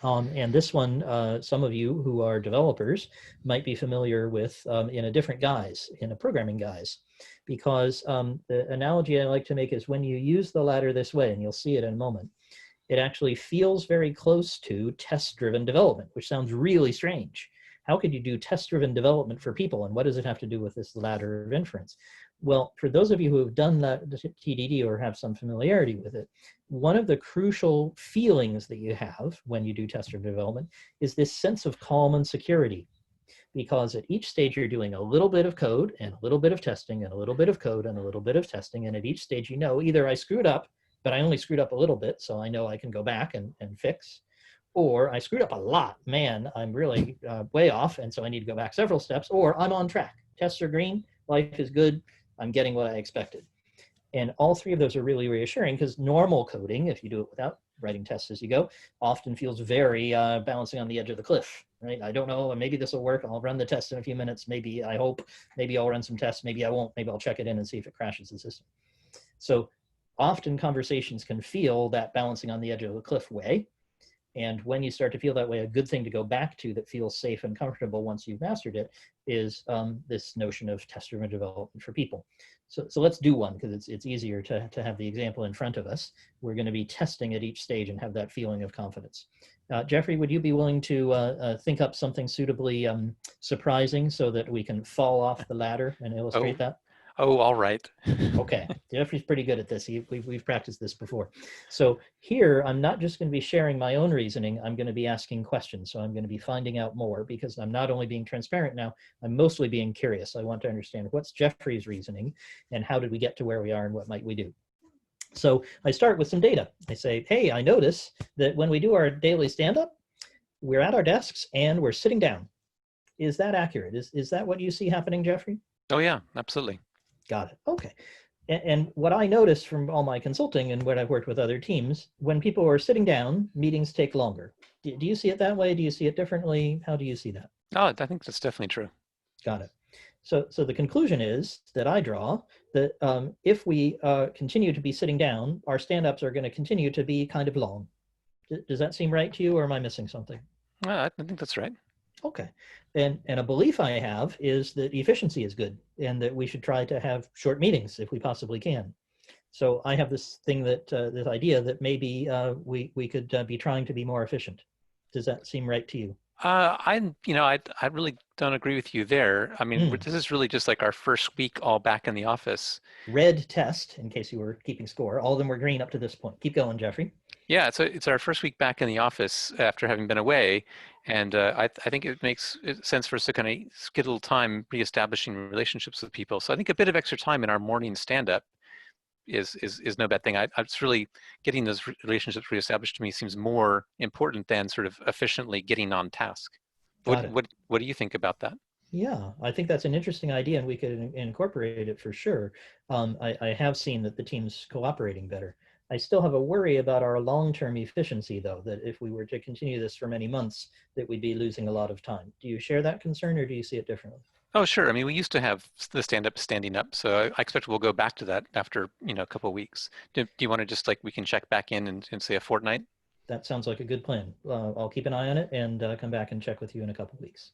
And this one, some of you who are developers might be familiar with in a different guise, in a programming guise, because the analogy I like to make is when you use the ladder this way, and you'll see it in a moment, it actually feels very close to test-driven development, which sounds really strange. How could you do test-driven development for people, and what does it have to do with this ladder of inference? Well, for those of you who have done the TDD or have some familiarity with it, one of the crucial feelings that you have when you do test-driven development is this sense of calm and security. Because at each stage you're doing a little bit of code and a little bit of testing and a little bit of code and a little bit of testing. And at each stage, you know, either I screwed up, but I only screwed up a little bit, so I know I can go back and fix, or I screwed up a lot, man, I'm really way off, and so I need to go back several steps, or I'm on track. Tests are green, life is good, I'm getting what I expected. And all three of those are really reassuring because normal coding, if you do it without writing tests as you go, often feels very balancing on the edge of the cliff, right? I don't know, maybe this will work. I'll run the test in a few minutes. Maybe, I hope, maybe I'll run some tests. Maybe I won't. Maybe I'll check it in and see if it crashes the system. So often conversations can feel that balancing on the edge of the cliff way. And when you start to feel that way, a good thing to go back to that feels safe and comfortable once you've mastered it is this notion of test-driven development for people. So let's do one because it's easier to have the example in front of us. We're going to be testing at each stage and have that feeling of confidence. Jeffrey, would you be willing to think up something suitably surprising so that we can fall off the ladder and illustrate that? Oh, all right. Okay, Jeffrey's pretty good at this. We've practiced this before. So here, I'm not just going to be sharing my own reasoning. I'm going to be asking questions. So I'm going to be finding out more because I'm not only being transparent now, I'm mostly being curious. I want to understand what's Jeffrey's reasoning and how did we get to where we are and what might we do. So I start with some data. I say, hey, I notice that when we do our daily stand-up, we're at our desks and we're sitting down. Is that accurate? Is that what you see happening, Jeffrey? Oh, yeah, absolutely. Got it. Okay. And what I noticed from all my consulting and when I've worked with other teams, when people are sitting down, meetings take longer. Do you see it that way? Do you see it differently? How do you see that? Oh, I think that's definitely true. Got it. So the conclusion is that I draw that if we continue to be sitting down, our stand-ups are going to continue to be kind of long. Does that seem right to you, or am I missing something? I think that's right. Okay. And a belief I have is that efficiency is good and that we should try to have short meetings if we possibly can. So I have this thing that, this idea that maybe we could be trying to be more efficient. Does that seem right to you? I really don't agree with you there. I mean, this is really just like our first week all back in the office. Red test, in case you were keeping score. All of them were green up to this point. Keep going, Jeffrey. Yeah, it's our first week back in the office after having been away, and I think it makes sense for us to kind of get a little time reestablishing relationships with people. So I think a bit of extra time in our morning stand-up is no bad thing. It's really getting those relationships reestablished to me seems more important than sort of efficiently getting on task. What do you think about that? Yeah, I think that's an interesting idea, and we could incorporate it for sure. I have seen that the team's cooperating better. I still have a worry about our long-term efficiency, though, that if we were to continue this for many months, that we'd be losing a lot of time. Do you share that concern, or do you see it differently? Oh, sure. I mean, we used to have the stand-up standing up, so I expect we'll go back to that after, a couple of weeks. Do you want to just we can check back in and say a fortnight? That sounds like a good plan. I'll keep an eye on it and come back and check with you in a couple of weeks.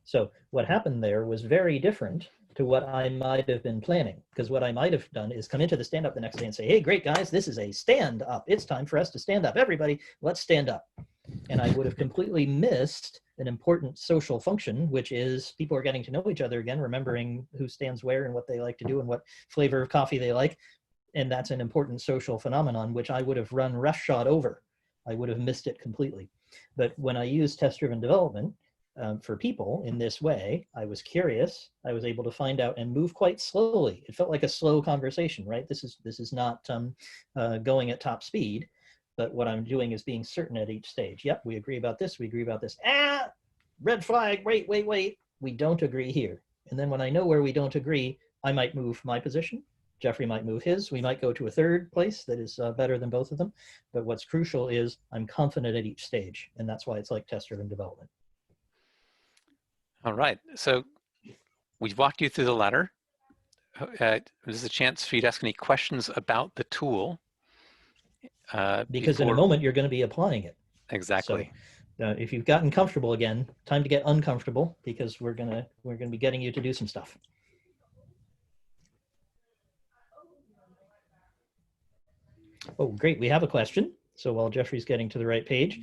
So what happened there was very different to what I might have been planning, because what I might have done is come into the stand-up the next day and say, hey, great guys, this is a stand-up. It's time for us to stand up. Everybody, let's stand up. And I would have completely missed an important social function, which is people are getting to know each other again, remembering who stands where and what they like to do and what flavor of coffee they like. And that's an important social phenomenon, which I would have run roughshod over. I would have missed it completely. But when I use test-driven development, for people in this way, I was curious, I was able to find out and move quite slowly. It felt like a slow conversation, right? This is not going at top speed, but what I'm doing is being certain at each stage. Yep, we agree about this, we agree about this. Red flag, wait. We don't agree here. And then when I know where we don't agree, I might move my position. Jeffrey might move his. We might go to a third place that is better than both of them. But what's crucial is I'm confident at each stage. And that's why it's like test-driven development. All right, so we've walked you through the ladder. This is a chance for you to ask any questions about the tool. Because in a moment, you're going to be applying it. Exactly. So if you've gotten comfortable again, time to get uncomfortable, because we're gonna be getting you to do some stuff. Oh, great. We have a question. So while Jeffrey's getting to the right page,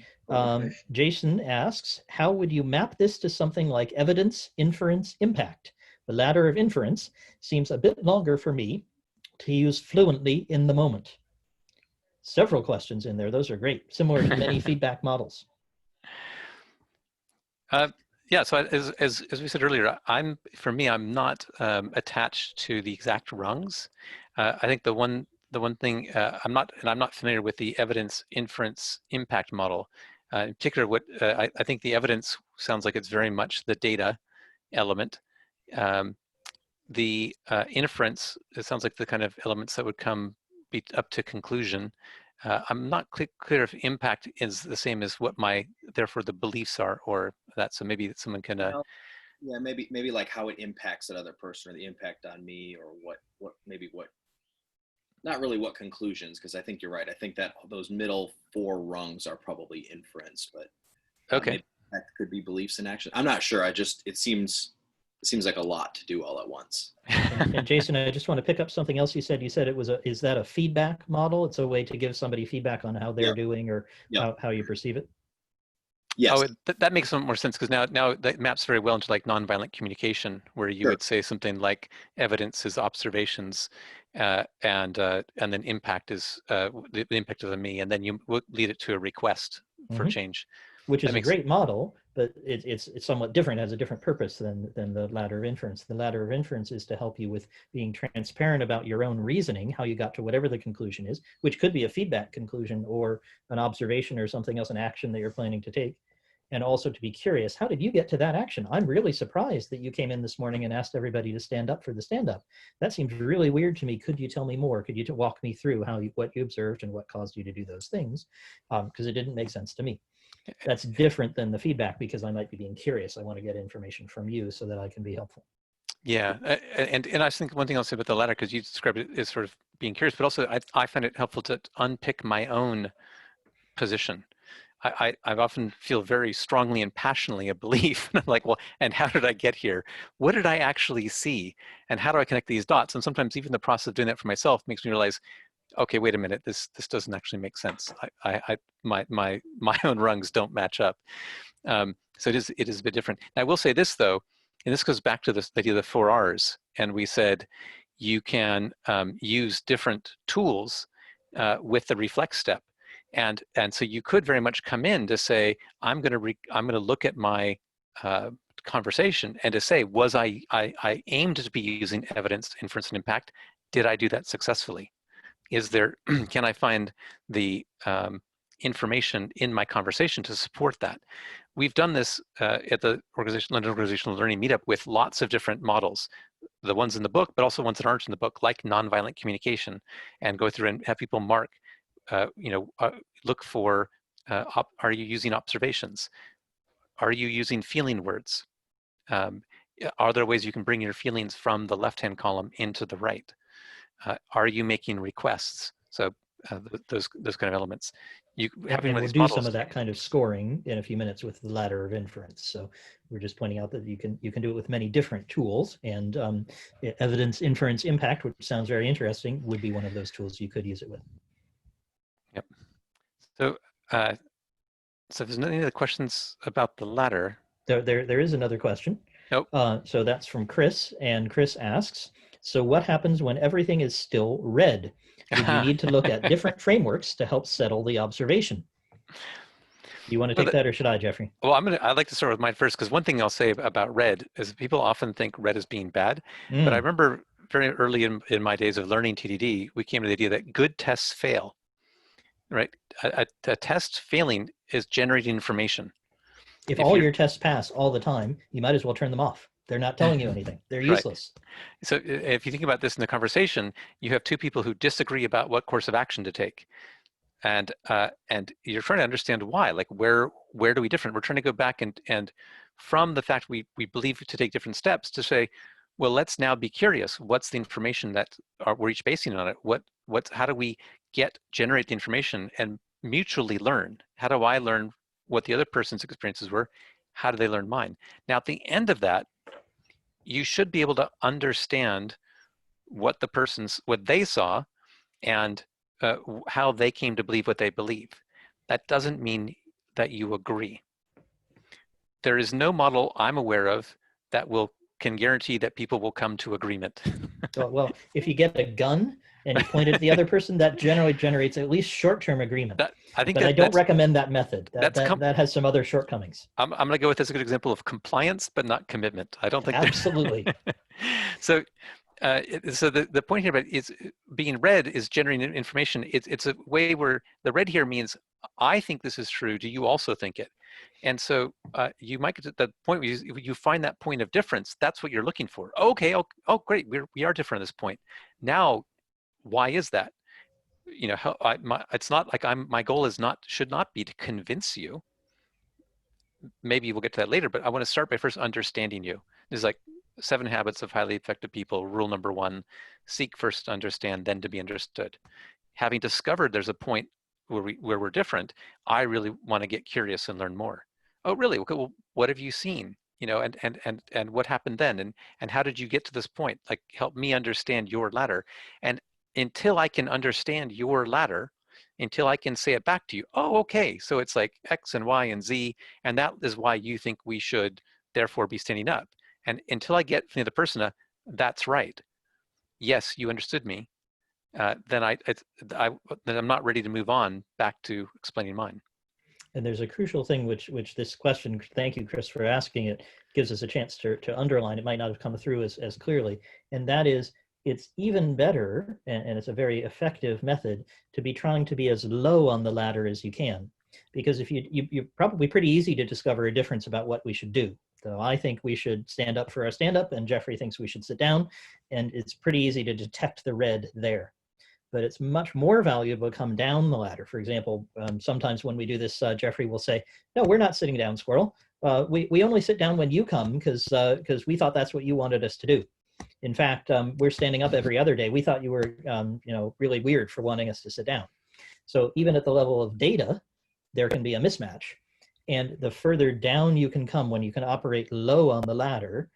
Jason asks, how would you map this to something like evidence, inference, impact? The ladder of inference seems a bit longer for me to use fluently in the moment. Several questions in there. Those are great. Similar to many feedback models. Yeah, so as we said earlier, I'm not attached to the exact rungs. I think the one thing I'm not familiar with the evidence inference impact model. In particular, what I think the evidence sounds like it's very much the data element. The inference, it sounds like the kind of elements that would be up to conclusion. I'm not clear if impact is the same as what therefore the beliefs are, or that. So maybe someone can. Yeah, maybe like how it impacts another person, or the impact on me, or what not really what conclusions, because I think you're right. I think that those middle 4 rungs are probably inference, but okay, that could be beliefs in action. I'm not sure. It seems like a lot to do all at once. And Jason, I just want to pick up something else you said. You said is that a feedback model? It's a way to give somebody feedback on how they're doing, or how you perceive it? Yes. Oh, that makes some more sense, because now that maps very well into like nonviolent communication, where you would say something like evidence is observations, and then impact is the impact of the me, and then you would lead it to a request for change. Which is a great model, but it's somewhat different, has a different purpose than the ladder of inference. The ladder of inference is to help you with being transparent about your own reasoning, how you got to whatever the conclusion is, which could be a feedback conclusion or an observation or something else, an action that you're planning to take. And also to be curious, how did you get to that action? I'm really surprised that you came in this morning and asked everybody to stand up for the stand-up. That seems really weird to me. Could you tell me more? Could you walk me through what you observed and what caused you to do those things? Because it didn't make sense to me. That's different than the feedback, because I might be being curious. I want to get information from you so that I can be helpful. Yeah, and I think one thing I'll say about the latter, because you described it as sort of being curious, but also I find it helpful to unpick my own position. I often feel very strongly and passionately a belief. I'm like, well, and how did I get here? What did I actually see? And how do I connect these dots? And sometimes even the process of doing that for myself makes me realize, okay, wait a minute, this doesn't actually make sense. My own rungs don't match up. So it is a bit different. Now, I will say this though, and this goes back to this idea of the 4 R's. And we said you can use different tools with the reflex step. And so you could very much come in to say, I'm going to look at my conversation and to say, was I aimed to be using evidence, inference, and impact? Did I do that successfully? Is there, can I find the information in my conversation to support that? We've done this at the London Organizational Learning Meetup with lots of different models, the ones in the book, but also ones that aren't in the book, like nonviolent communication, and go through and have people mark, look for, are you using observations? Are you using feeling words? Are there ways you can bring your feelings from the left-hand column into the right? Are you making requests? So those kind of elements. We'll do some of that kind of scoring in a few minutes with the ladder of inference. So we're just pointing out that you can do it with many different tools, and evidence, inference, impact, which sounds very interesting, would be one of those tools you could use it with. Yep. So so if there's any other questions about the ladder. There is another question. Nope. So that's from Chris, and Chris asks, so what happens when everything is still red? Would you need to look at different frameworks to help settle the observation? Do you want to take that, or should I, Jeffrey? Well, I'd like to start with mine first, because one thing I'll say about red is people often think red as being bad. But I remember very early in my days of learning TDD, we came to the idea that good tests fail, right? A test failing is generating information. If all your tests pass all the time, you might as well turn them off. They're not telling you anything. They're useless. Right. So if you think about this in the conversation, you have 2 people who disagree about what course of action to take. And you're trying to understand why, like where do we differ? We're trying to go back and from the fact we believe to take different steps to say, well, let's now be curious. What's the information that we're each basing on it? How do we generate the information and mutually learn? How do I learn what the other person's experiences were. How do they learn mine? Now, at the end of that, you should be able to understand what they saw and how they came to believe what they believe. That doesn't mean that you agree. There is no model I'm aware of that can guarantee that people will come to agreement. Well, if you get a gun and you point it at the other person, that generally generates at least short-term agreement. I don't recommend that method. That has some other shortcomings. I'm going to go with this as a good example of compliance, but not commitment. I don't think absolutely. So the point here about is being read is generating information. It's a way where the read here means I think this is true. Do you also think it? And so you might get to the point where you find that point of difference. That's what you're looking for. Okay. Oh, great. We are different at this point. Now, why is that? It's not like my goal should not be to convince you. Maybe we'll get to that later, but I want to start by first understanding you. There's like 7 habits of highly effective people. Rule number 1, seek first to understand, then to be understood. Having discovered there's a point where we're different, I really want to get curious and learn more. Oh, really? Okay, well, what have you seen? And what happened then? And how did you get to this point? Like, help me understand your ladder. And until I can understand your ladder, until I can say it back to you, oh, okay, so it's like X and Y and Z, and that is why you think we should therefore be standing up. And until I get from the other person, that's right. Yes, you understood me. Then I'm not ready to move on back to explaining mine. And there's a crucial thing which this question, thank you, Chris, for asking it, gives us a chance to underline. It might not have come through as clearly, and that is, it's even better, and it's a very effective method, to be trying to be as low on the ladder as you can. Because if you're probably pretty easy to discover a difference about what we should do. So I think we should stand up for our stand-up, and Jeffrey thinks we should sit down, and it's pretty easy to detect the red there. But it's much more valuable to come down the ladder. For example, sometimes when we do this, Jeffrey will say, no, we're not sitting down, Squirrel. We only sit down when you come because we thought that's what you wanted us to do. In fact, we're standing up every other day. We thought you were really weird for wanting us to sit down. So even at the level of data, there can be a mismatch. And the further down you can come when you can operate low on the ladder,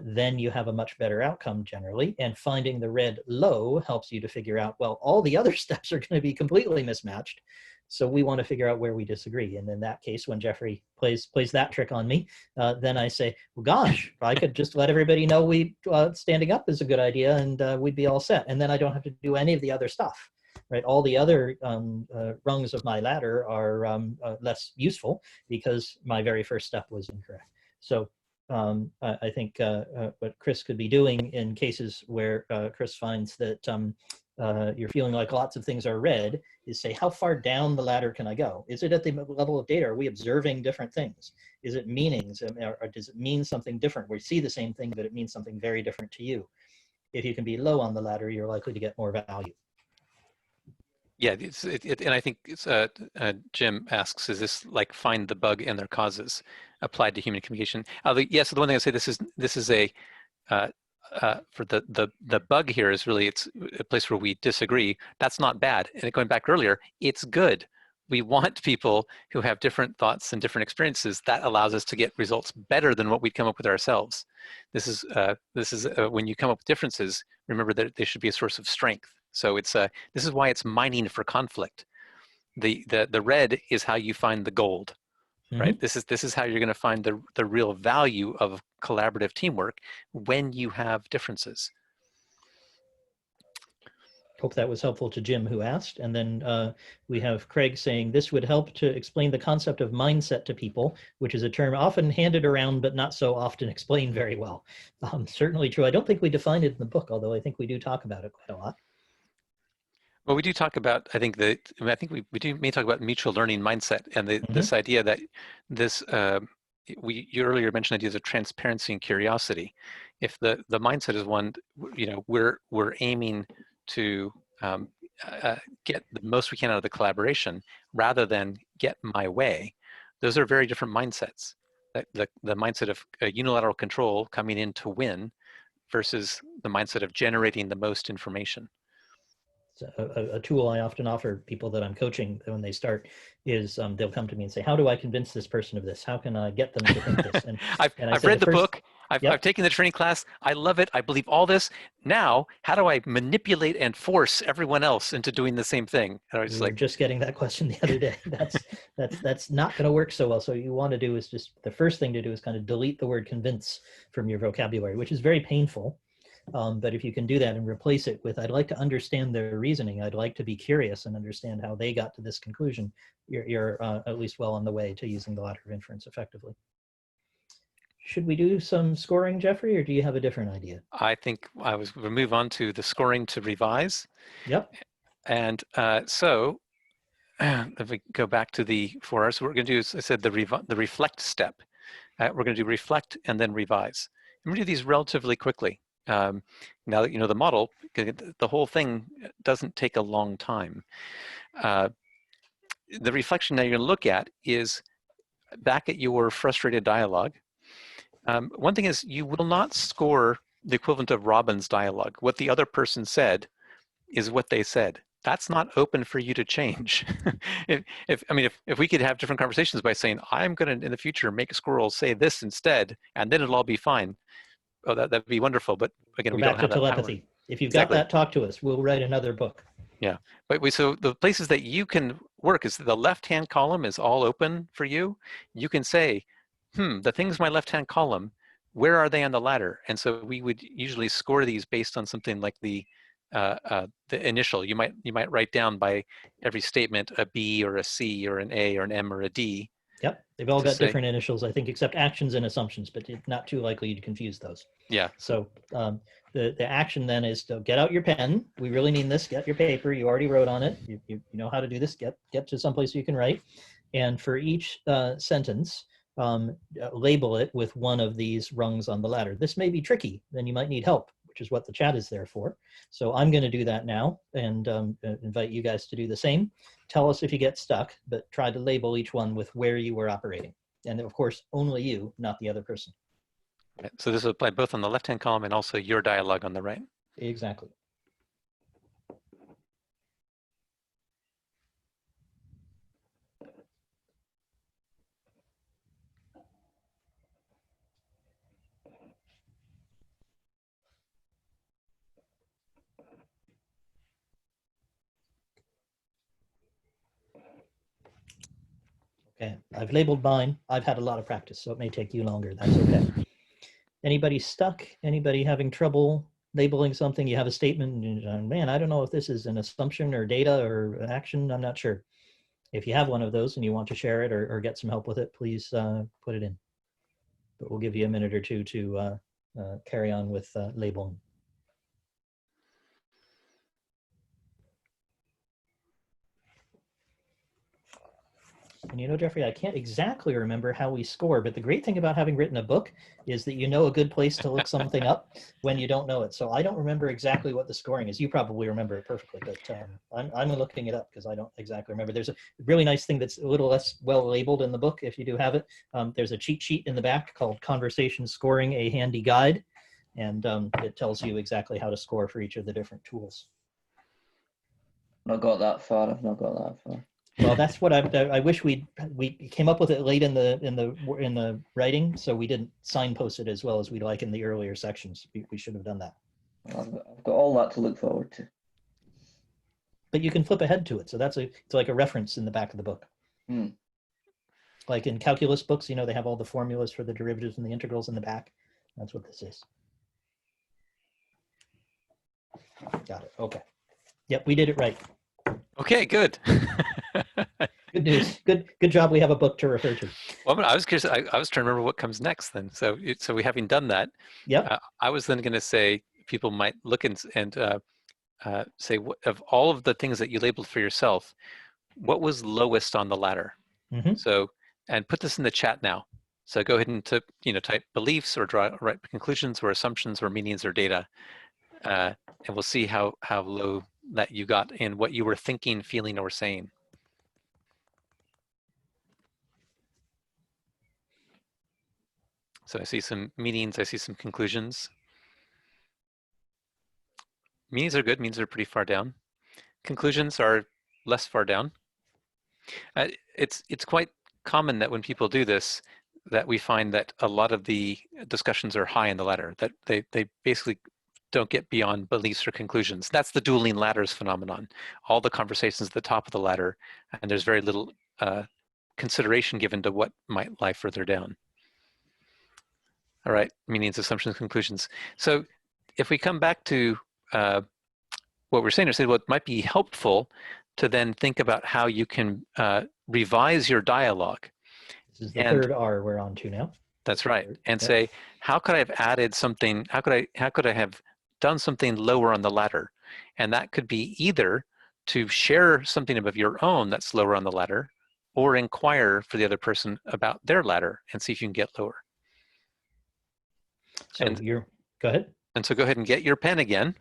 then you have a much better outcome generally. And finding the red low helps you to figure out, well, all the other steps are going to be completely mismatched. So we want to figure out where we disagree. And in that case, when Jeffrey plays that trick on me, then I say, well, gosh, I could just let everybody know standing up is a good idea, and we'd be all set. And then I don't have to do any of the other stuff. Right, all the other rungs of my ladder are less useful because my very first step was incorrect. So I think what Chris could be doing in cases where Chris finds that you're feeling like lots of things are red is say, how far down the ladder can I go? Is it at the level of data? Are we observing different things? Is it meanings? Or does it mean something different? We see the same thing, but it means something very different to you. If you can be low on the ladder, you're likely to get more value. Yeah, and I think Jim asks, is this like find the bug and their causes applied to human communication? Yeah, so the one thing I say, this is a for the bug here is really, it's a place where we disagree. That's not bad. And going back earlier, it's good. We want people who have different thoughts and different experiences. That allows us to get results better than what we'd come up with ourselves. This is when you come up with differences, remember that they should be a source of strength. So it's this is why it's mining for conflict. The red is how you find the gold, right? This is how you're going to find the real value of collaborative teamwork when you have differences. Hope that was helpful to Jim, who asked. And then we have Craig saying, this would help to explain the concept of mindset to people, which is a term often handed around, but not so often explained very well. Certainly true. I don't think we defined it in the book, although I think we do talk about it quite a lot. Well, we do talk about, I think we may talk about mutual learning mindset and this idea that this, you earlier mentioned ideas of transparency and curiosity. If the mindset is one, we're aiming to get the most we can out of the collaboration rather than get my way. Those are very different mindsets. The mindset of unilateral control coming in to win versus the mindset of generating the most information. a tool I often offer people that I'm coaching when they start is they'll come to me and say, how do I convince this person of this? How can I get them to think this? And I I've said read the first, book. I've taken the training class. I love it. I believe all this. Now, how do I manipulate and force everyone else into doing the same thing? And I was we were just getting that question the other day. That's not going to work so well. So what you want to do is just, the first thing to do is kind of delete the word convince from your vocabulary, which is very painful. But if you can do that and replace it with, I'd like to understand their reasoning, I'd like to be curious and understand how they got to this conclusion, you're at least well on the way to using the ladder of inference effectively. Should we do some scoring, Jeffrey, or do you have a different idea? I think we'll move on to the scoring to revise. Yep. And so if we go back to the 4 hours, so what we're going to do is, I said, the reflect step. We're going to do reflect and then revise. And we're going to do these relatively quickly. Now that you know the model, the whole thing doesn't take a long time. The reflection that you're going to look at is back at your frustrated dialogue. One thing is, you will not score the equivalent of Robin's dialogue. What the other person said is what they said. That's not open for you to change. If we could have different conversations by saying, I'm going to, in the future, make Squirrel say this instead, and then it'll all be fine. Oh, that'd be wonderful. But again, We're we back don't have to that telepathy. power. If you've Exactly. got that, talk to us. We'll write another book. Yeah, but so the places that you can work is the left-hand column is all open for you. You can say, the things in my left-hand column, where are they on the ladder? And so we would usually score these based on something like the initial. You might write down by every statement a B or a C or an A or an M or a D. Yep, they've all got different initials, I think, except actions and assumptions, but it's not too likely to confuse those. Yeah. So the action then is to get out your pen. We really mean this. Get your paper. You already wrote on it. You know how to do this. Get to someplace you can write. And for each sentence, label it with one of these rungs on the ladder. This may be tricky. Then you might need help, which is what the chat is there for. So I'm going to do that now and invite you guys to do the same. Tell us if you get stuck, but try to label each one with where you were operating. And of course, only you, not the other person. So this will apply both on the left-hand column and also your dialogue on the right. Exactly. Okay, I've labeled mine. I've had a lot of practice, so it may take you longer. That's okay. Anybody stuck? Anybody having trouble labeling something? You have a statement, and man, I don't know if this is an assumption or data or action. I'm not sure. If you have one of those and you want to share it or get some help with it, please put it in. But we'll give you a minute or two to carry on with labeling. And you know, Jeffrey, I can't exactly remember how we score, but the great thing about having written a book is that you know a good place to look something up when you don't know it. So I don't remember exactly what the scoring is. You probably remember it perfectly, but I'm looking it up because I don't exactly remember. There's a really nice thing that's a little less well labeled in the book, if you do have it. There's a cheat sheet in the back called Conversations Scoring, a Handy Guide, and it tells you exactly how to score for each of the different tools. Not got that far. I've not got that far. Well, that's what I wish we came up with it late in the writing, so we didn't signpost it as well as we'd like in the earlier sections. We should have done that. I've got all that to look forward to. But you can flip ahead to it, so it's like a reference in the back of the book. Like in calculus books, you know, they have all the formulas for the derivatives and the integrals in the back. That's what this is. Got it. Okay. Yep, we did it right. Okay, good. Good news. Good job. We have a book to refer to. Well, I was curious. I was trying to remember what comes next then. So we having done that, Yep. I was then going to say people might look and say, of all of the things that you labeled for yourself, what was lowest on the ladder? Mm-hmm. So, and put this in the chat now. So go ahead and type beliefs or write conclusions or assumptions or meanings or data, and we'll see how low that you got in what you were thinking, feeling, or saying. So I see some meanings, I see some conclusions. Meanings are good, meanings are pretty far down. conclusions are less far down. It's quite common that when people do this, that we find that a lot of the discussions are high in the ladder, that they basically don't get beyond beliefs or conclusions. That's the dueling ladders phenomenon. All the conversations at the top of the ladder, and there's very little consideration given to what might lie further down. All right, meanings, assumptions, conclusions. So if we come back to what we're saying, or say what might be helpful to then think about how you can revise your dialogue. This is the third R we're on to now. That's right. And say, how could I have added something? How could I have done something lower on the ladder? And that could be either to share something of your own that's lower on the ladder, or inquire for the other person about their ladder and see if you can get lower. So go ahead. And so go ahead and get your pen again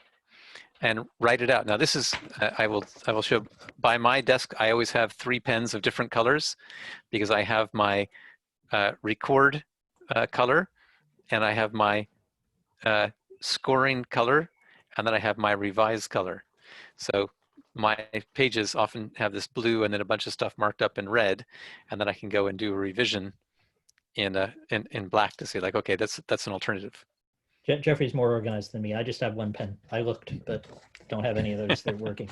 and write it out. Now this is, I will show, by my desk, I always have 3 pens of different colors because I have my record color, and I have my scoring color, and then I have my revised color. So my pages often have this blue and then a bunch of stuff marked up in red, and then I can go and do a revision in black to say, like, okay, that's an alternative. Jeffrey's more organized than me. I just have 1 pen. I looked, but don't have any of those that are working.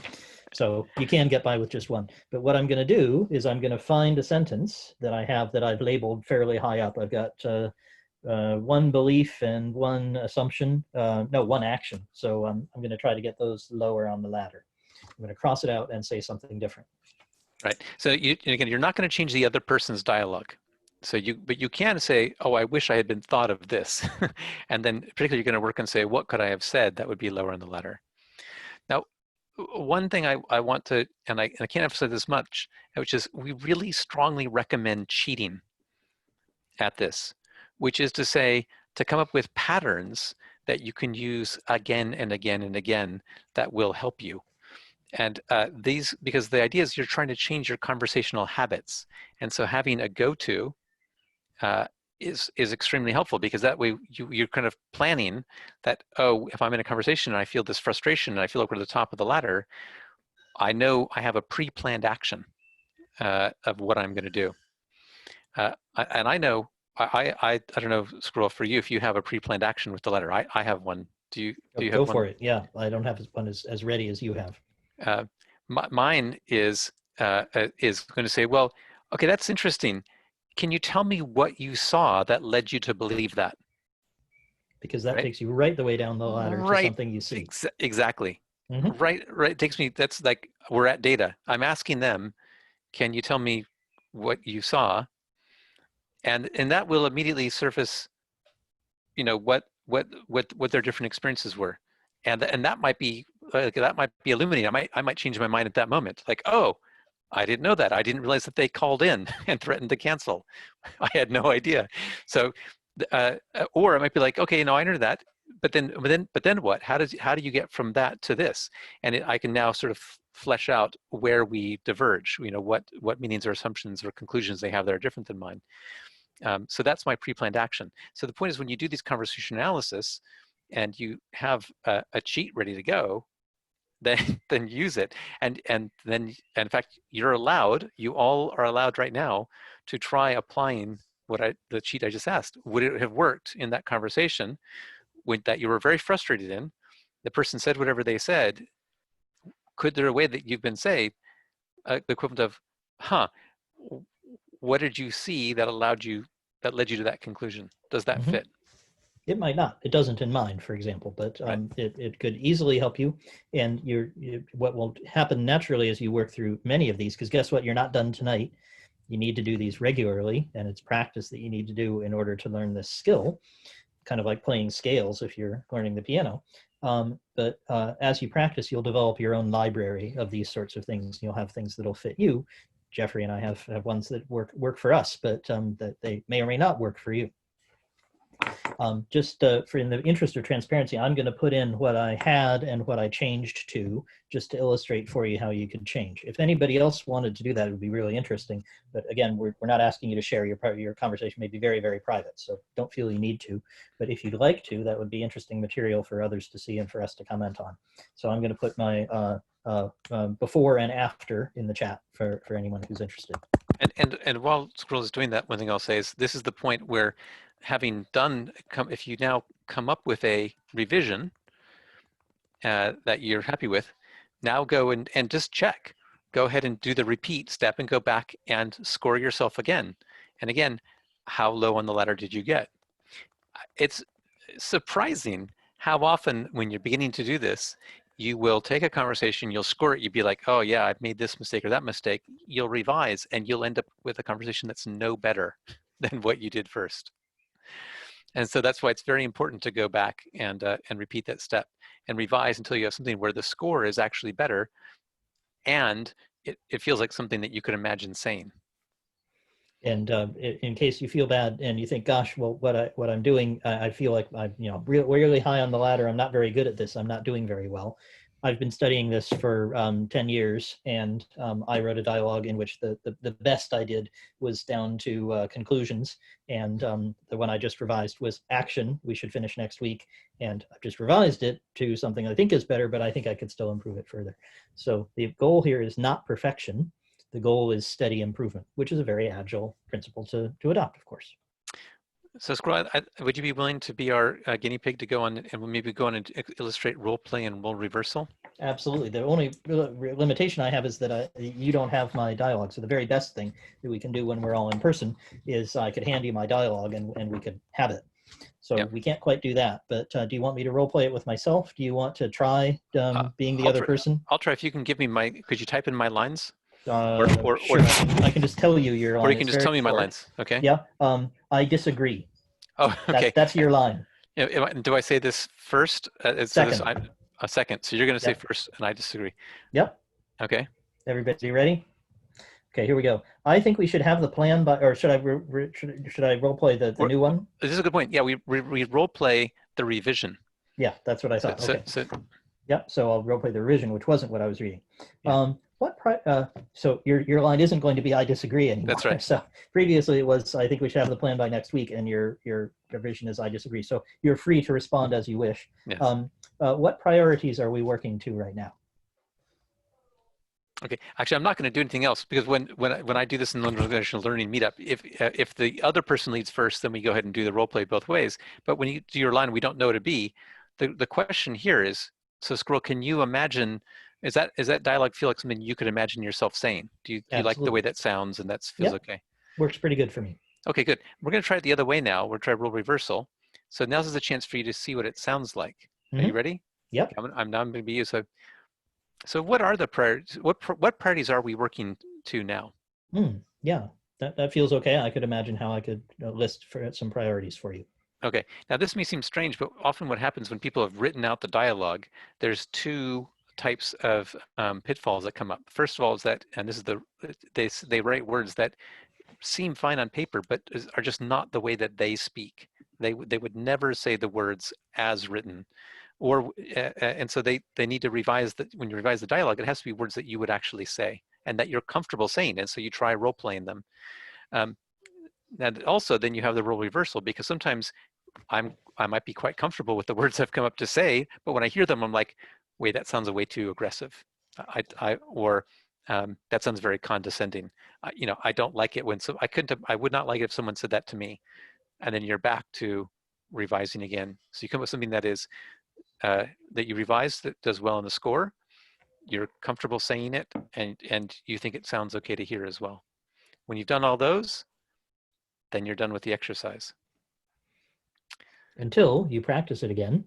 So you can get by with just 1. But what I'm going to do is I'm going to find a sentence that I have that I've labeled fairly high up. I've got 1 belief and 1 assumption. No, 1 action. So I'm going to try to get those lower on the ladder. I'm going to cross it out and say something different. Right. So again, you're not going to change the other person's dialogue. So but you can say, oh, I wish I had been thought of this. And then particularly you're going to work and say, what could I have said that would be lower on the ladder? Now, one thing I want to, and I can't emphasize this much, which is we really strongly recommend cheating at this, which is to say, to come up with patterns that you can use again and again and again that will help you. And because the idea is you're trying to change your conversational habits. And so having a go-to is extremely helpful, because that way you're kind of planning that, oh, if I'm in a conversation and I feel this frustration and I feel like we're at the top of the ladder, I know I have a pre-planned action of what I'm going to do. And I know, I don't know, Squirrel, for you, if you have a pre-planned action with the ladder. I have one. Do you have Go one? for it. Yeah, I don't have one as ready as you have. Mine is going to say, well, okay, that's interesting. Can you tell me what you saw that led you to believe that? Because that takes you right the way down the ladder to something you see. Exactly. Mm-hmm. Right. It takes me, that's like, we're at data. I'm asking them, can you tell me what you saw? And that will immediately surface, what their different experiences were. And that might be illuminating. I might change my mind at that moment. Like, oh, I didn't know that. I didn't realize that they called in and threatened to cancel. I had no idea. So, or I might be like, okay, no, I know that. But then what? How do you get from that to this? And I can now sort of flesh out where we diverge. What meanings or assumptions or conclusions they have that are different than mine. So that's my pre-planned action. So the point is, when you do these conversation analysis and you have a cheat ready to go, then use it. And then, in fact, you all are allowed right now to try applying the cheat I just asked. Would it have worked in that conversation that you were very frustrated in? The person said whatever they said. Could there a way that you've been the equivalent of, what did you see that led you to that conclusion? Does that fit? It might not. It doesn't in mine, for example, but Right. it could easily help you. And what will happen naturally as you work through many of these, because guess what? You're not done tonight. You need to do these regularly, and it's practice that you need to do in order to learn this skill, kind of like playing scales if you're learning the piano. But as you practice, you'll develop your own library of these sorts of things. You'll have things that'll fit you. Jeffrey and I have ones that work for us, but that they may or may not work for you. Just in the interest of transparency, I'm going to put in what I had and what I changed to, just to illustrate for you how you could change. If anybody else wanted to do that, it would be really interesting. But again, we're not asking you to share. Your conversation may be very, very private, so don't feel you need to. But if you'd like to, that would be interesting material for others to see and for us to comment on. So I'm going to put my before and after in the chat for anyone who's interested. And while Squirrel is doing that, one thing I'll say is this is the point where, having done, if you now come up with a revision that you're happy with, now go and just check. Go ahead and do the repeat step and go back and score yourself again. And again, how low on the ladder did you get? It's surprising how often when you're beginning to do this, you will take a conversation, you'll score it, you'll be like, oh yeah, I've made this mistake or that mistake. You'll revise and you'll end up with a conversation that's no better than what you did first. And so that's why it's very important to go back and repeat that step and revise until you have something where the score is actually better and it feels like something that you could imagine saying. And in case you feel bad and you think, gosh, well, what I'm doing, I feel like I'm really high on the ladder. I'm not very good at this. I'm not doing very well. I've been studying this for 10 years, and I wrote a dialogue in which the best I did was down to conclusions, and the one I just revised was action. We should finish next week, and I've just revised it to something I think is better, but I think I could still improve it further. So the goal here is not perfection. The goal is steady improvement, which is a very agile principle to adopt, of course. So Squirrel, would you be willing to be our guinea pig to go on and maybe go on and illustrate role play and role reversal? Absolutely. The only limitation I have is that you don't have my dialogue. So the very best thing that we can do when we're all in person is I could hand you my dialogue and we could have it. So yep. We can't quite do that. But do you want me to role play it with myself? Do you want to try being the other person? I'll try. If you can give me could you type in my lines? Sure. I can just tell you your line. Or you can just tell me my lines. Okay. Yeah. I disagree. Oh, okay. That's your line. Do I say this first? Second. A second. So you're going to say first, and I disagree. Yep. Okay. Everybody ready? Okay, here we go. I think we should have the plan by, or should I role play the new one? This is a good point. Yeah, we role play the revision. Yeah, that's what I thought. Okay. Yep. So I'll role play the revision, which wasn't what I was reading. Yeah. So your line isn't going to be I disagree anymore. That's right. So previously it was I think we should have the plan by next week, and your revision is I disagree. So you're free to respond as you wish. Yes. What priorities are we working to right now? Okay. Actually, I'm not going to do anything else because when I do this in the organizational learning meetup, if the other person leads first, then we go ahead and do the role play both ways. But when you do your line, we don't know to be. The question here is, so Squirrel, can you imagine? Is that dialogue feel like something you could imagine yourself saying? Do you like the way that sounds and that feels okay? Works pretty good for me. Okay, good. We're going to try it the other way now. We'll try role reversal. So now's is a chance for you to see what it sounds like. Are you ready? Yep. I'm now going to be you. So what are the priorities? What priorities are we working to now? Yeah, that feels okay. I could imagine how I could list for some priorities for you. Okay. Now this may seem strange, but often what happens when people have written out the dialogue, there's two types of pitfalls that come up. First of all is that, and this is they write words that seem fine on paper, but are just not the way that they speak. They would never say the words as written, or and so they need to revise that. When you revise the dialogue, it has to be words that you would actually say and that you're comfortable saying, and so you try role playing them. And also, then you have the role reversal, because sometimes I might be quite comfortable with the words I've come up to say, but when I hear them, I'm like, wait, that sounds way too aggressive. That sounds very condescending. I don't like it when I would not like it if someone said that to me. And then you're back to revising again. So you come up with something that is that you revise that does well in the score. You're comfortable saying it, and you think it sounds okay to hear as well. When you've done all those, then you're done with the exercise. Until you practice it again,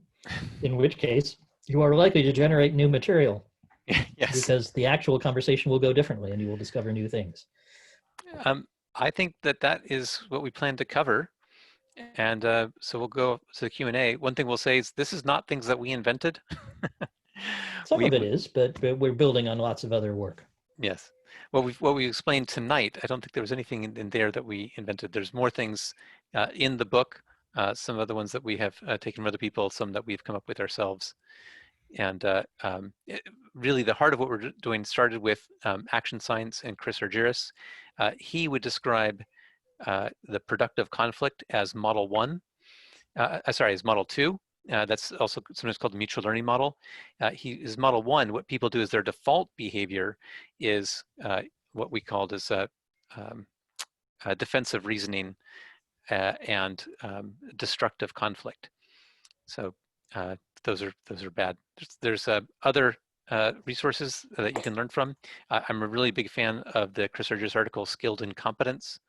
in which case you are likely to generate new material. Yes. Because the actual conversation will go differently and you will discover new things. I think that is what we plan to cover. And so we'll go to the Q&A. One thing we'll say is this is not things that we invented. Some of it is, but we're building on lots of other work. Yes. What we explained tonight, I don't think there was anything in there that we invented. There's more things in the book, some other ones that we have taken from other people, some that we've come up with ourselves. And really the heart of what we're doing started with Action Science and Chris Argyris. He would describe the productive conflict as model 1, as model 2, that's also sometimes called the mutual learning model. His model 1, what people do is their default behavior is what we called as defensive reasoning and destructive conflict. So those are bad. There's other resources that you can learn from. I'm a really big fan of the Chris Urger's article, Skilled Incompetence.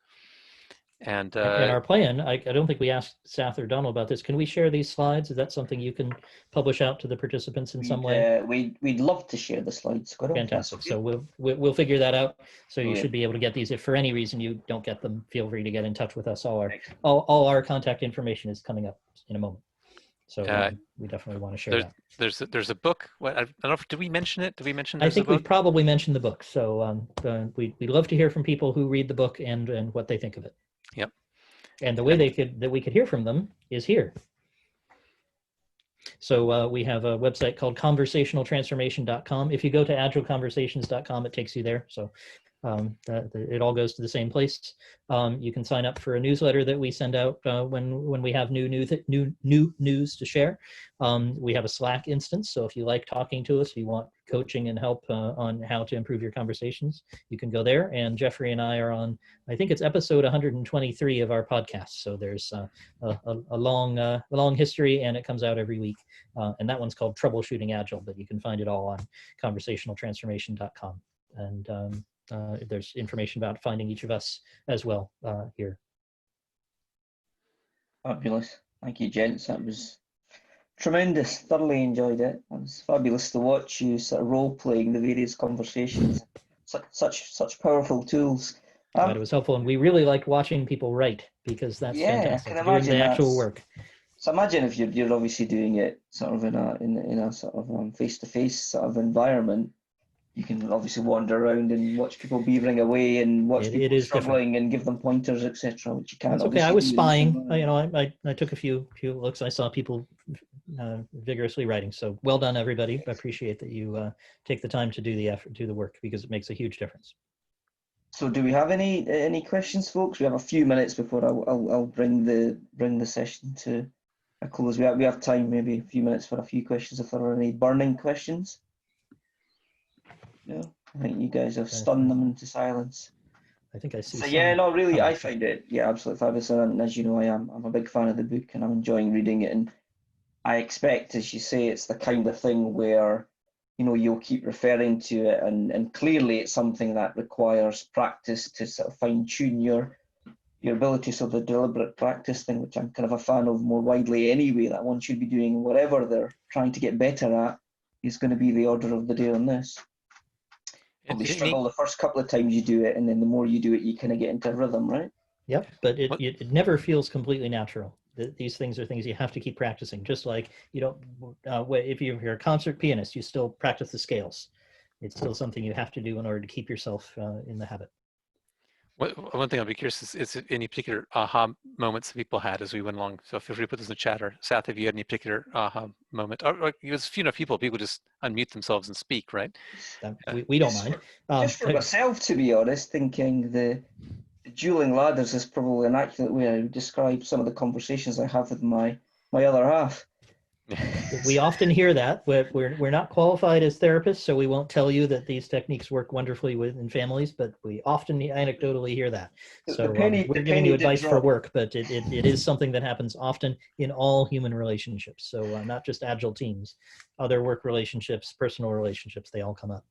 And our plan, I don't think we asked Sath or Donald about this. Can we share these slides? Is that something you can publish out to the participants in some way? We'd love to share the slides, Squirrel. Fantastic. So we'll figure that out. So you Brilliant. should be able to get these. If for any reason you don't get them, feel free to get in touch with us. All our contact information is coming up in a moment. So we definitely want to share that. There's a book. I don't know if, did we mention it? Did we mention I think we've probably mentioned the book. So we'd love to hear from people who read the book and what they think of it. Yep. And the way that we could hear from them is here. So we have a website called conversationaltransformation.com. If you go to agileconversations.com, it takes you there. So it all goes to the same place. You can sign up for a newsletter that we send out when we have new news to share. We have a Slack instance, so if you like talking to us, you want coaching and help on how to improve your conversations, you can go there. And Jeffrey and I are on, I think it's episode 123 of our podcast. So there's a long history, and it comes out every week. And that one's called Troubleshooting Agile, but you can find it all on conversationaltransformation.com. And there's information about finding each of us as well here. Fabulous. Thank you, gents. That was tremendous. Thoroughly enjoyed it. It was fabulous to watch you sort of role-playing the various conversations. Such powerful tools. It was helpful, and we really liked watching people write, because that's fantastic. I can imagine doing the actual work. So imagine if you're obviously doing it sort of in a sort of face-to-face sort of environment. You can obviously wander around and watch people beavering away and watch people struggling different. And give them pointers, etc., which you can't. That's okay. I was spying. I took a few looks. I saw people vigorously writing. So well done, everybody. I appreciate that you take the time to do the effort, do the work, because it makes a huge difference. So do we have any questions, folks? We have a few minutes before I'll bring the session to a close. We have time, maybe a few minutes for a few questions if there are any burning questions. No, I think you guys have stunned them into silence. I think I see. So yeah, no, really, I find it absolutely fabulous. And as you know, I'm a big fan of the book, and I'm enjoying reading it. And I expect, as you say, it's the kind of thing where you'll keep referring to it, and clearly it's something that requires practice to sort of fine tune your ability. So the deliberate practice thing, which I'm kind of a fan of more widely anyway, that one should be doing whatever they're trying to get better at, is going to be the order of the day on this. Probably struggle the first couple of times you do it, and then the more you do it, you kind of get into a rhythm, right? Yep, but it never feels completely natural. These things are things you have to keep practicing. Just like you don't, if you're a concert pianist, you still practice the scales. It's still something you have to do in order to keep yourself in the habit. One thing I'll be curious is any particular aha moments that people had as we went along. So feel free to put this in the chat, or Sath, if you had any particular aha moment. Or it was few enough people just unmute themselves and speak, right? We don't mind. Just for myself, to be honest, thinking the dueling ladders is probably an accurate way I would describe some of the conversations I have with my other half. We often hear that. We're not qualified as therapists, so we won't tell you that these techniques work wonderfully in families, but we often anecdotally hear that. So we're giving you advice for work, but it is something that happens often in all human relationships. So not just Agile teams, other work relationships, personal relationships, they all come up.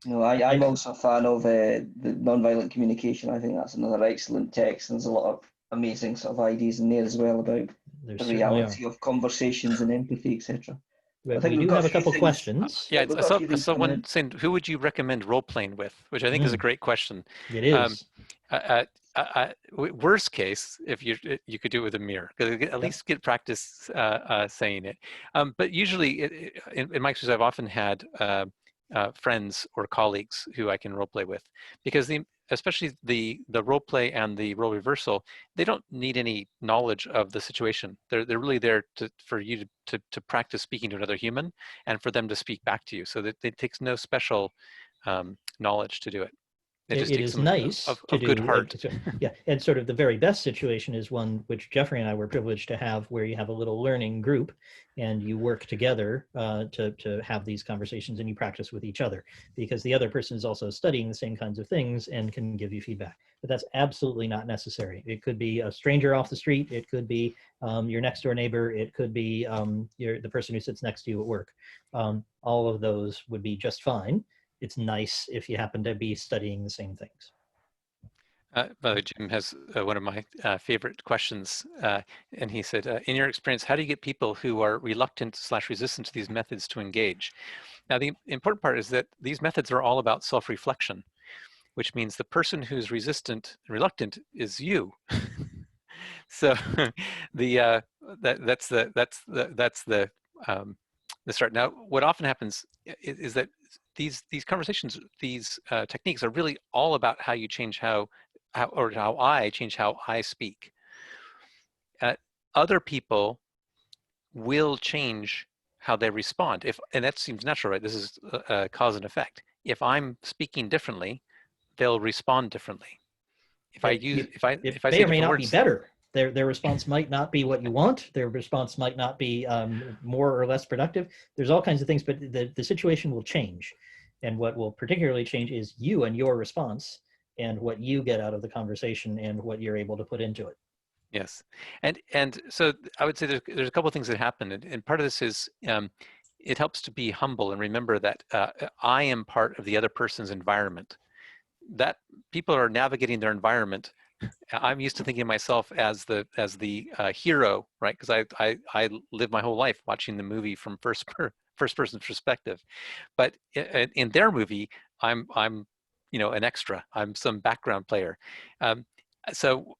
I'm also a fan of the nonviolent communication. I think that's another excellent text, and there's a lot of amazing sort of ideas in there as well about the reality of conversations and empathy, etc. I think we do have a couple questions. Yeah, I saw someone saying, who would you recommend role-playing with? Which I think is a great question. It is. Worst case, if you could do it with a mirror, because at least get practice saying it. But usually, in my experience, I've often had friends or colleagues who I can role-play with, because especially the role play and the role reversal, they don't need any knowledge of the situation. They're really there for you to practice speaking to another human and for them to speak back to you. So that it takes no special knowledge to do it. just it takes is some nice of to good do. heart. Yeah, and sort of the very best situation is one which Jeffrey and I were privileged to have, where you have a little learning group, and you work together to have these conversations, and you practice with each other, because the other person is also studying the same kinds of things and can give you feedback. But that's absolutely not necessary. It could be a stranger off the street. It could be your next door neighbor. It could be the person who sits next to you at work. All of those would be just fine. It's nice if you happen to be studying the same things. By the way, Jim has one of my favorite questions, and he said, in your experience, how do you get people who are reluctant/resistant to these methods to engage? Now, the important part is that these methods are all about self-reflection, which means the person who's reluctant is you. So that's the start. Now, what often happens is that these conversations, these techniques are really all about how you change how I change how I speak. Other people will change how they respond. And that seems natural, right? This is cause and effect. If I'm speaking differently, they'll respond differently. If I may say or may different not words, be better. Their response might not be what you want. Their response might not be more or less productive. There's all kinds of things, but the situation will change. And what will particularly change is you and your response, and what you get out of the conversation, and what you're able to put into it. Yes, and so I would say there's a couple of things that happen, and part of this is it helps to be humble and remember that I am part of the other person's environment. That people are navigating their environment. I'm used to thinking of myself as the hero, right? Because I live my whole life watching the movie from first person perspective, but in their movie, I'm an extra. I'm some background player. So.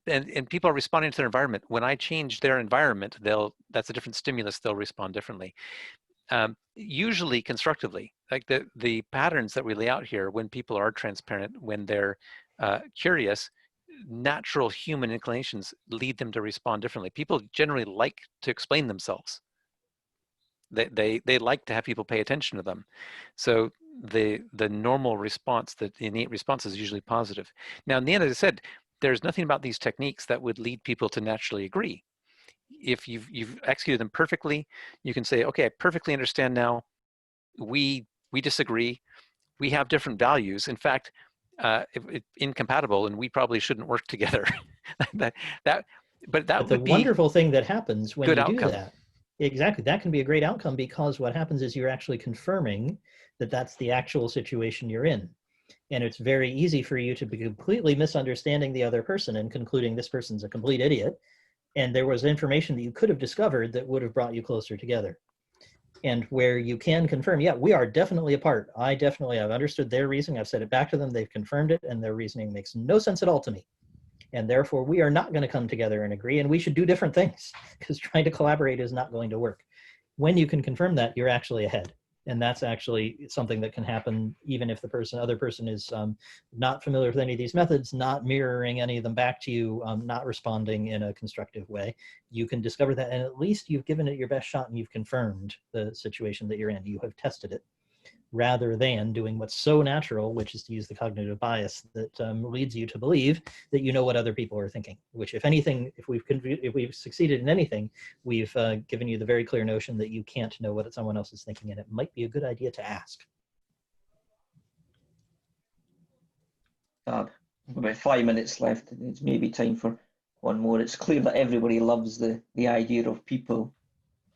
And people are responding to their environment. When I change their environment, that's a different stimulus. They'll respond differently. Usually constructively, like the patterns that we lay out here, when people are transparent, when they're curious, natural human inclinations lead them to respond differently. People generally like to explain themselves. They like to have people pay attention to them. So the normal response, the innate response, is usually positive. Now, in the end, as I said, there's nothing about these techniques that would lead people to naturally agree. If you've executed them perfectly, you can say, okay, I perfectly understand now. We disagree. We have different values. In fact, incompatible, and we probably shouldn't work together. But the would be wonderful thing that happens when good you outcome. do that, exactly, that can be a great outcome, because what happens is you're actually confirming that that's the actual situation you're in. And it's very easy for you to be completely misunderstanding the other person and concluding this person's a complete idiot. And there was information that you could have discovered that would have brought you closer together. And where you can confirm, yeah, we are definitely apart. I've understood their reasoning. I've said it back to them. They've confirmed it, and their reasoning makes no sense at all to me. And therefore, we are not going to come together and agree, and we should do different things, because trying to collaborate is not going to work. When you can confirm that, you're actually ahead. And that's actually something that can happen even if the other person is not familiar with any of these methods, not mirroring any of them back to you, not responding in a constructive way. You can discover that, and at least you've given it your best shot, and you've confirmed the situation that you're in. You have tested it, rather than doing what's so natural, which is to use the cognitive bias that leads you to believe that you know what other people are thinking. Which, if anything, if we've succeeded in anything, we've given you the very clear notion that you can't know what someone else is thinking, and it might be a good idea to ask. About 5 minutes left. It's maybe time for one more. It's clear that everybody loves the idea of people,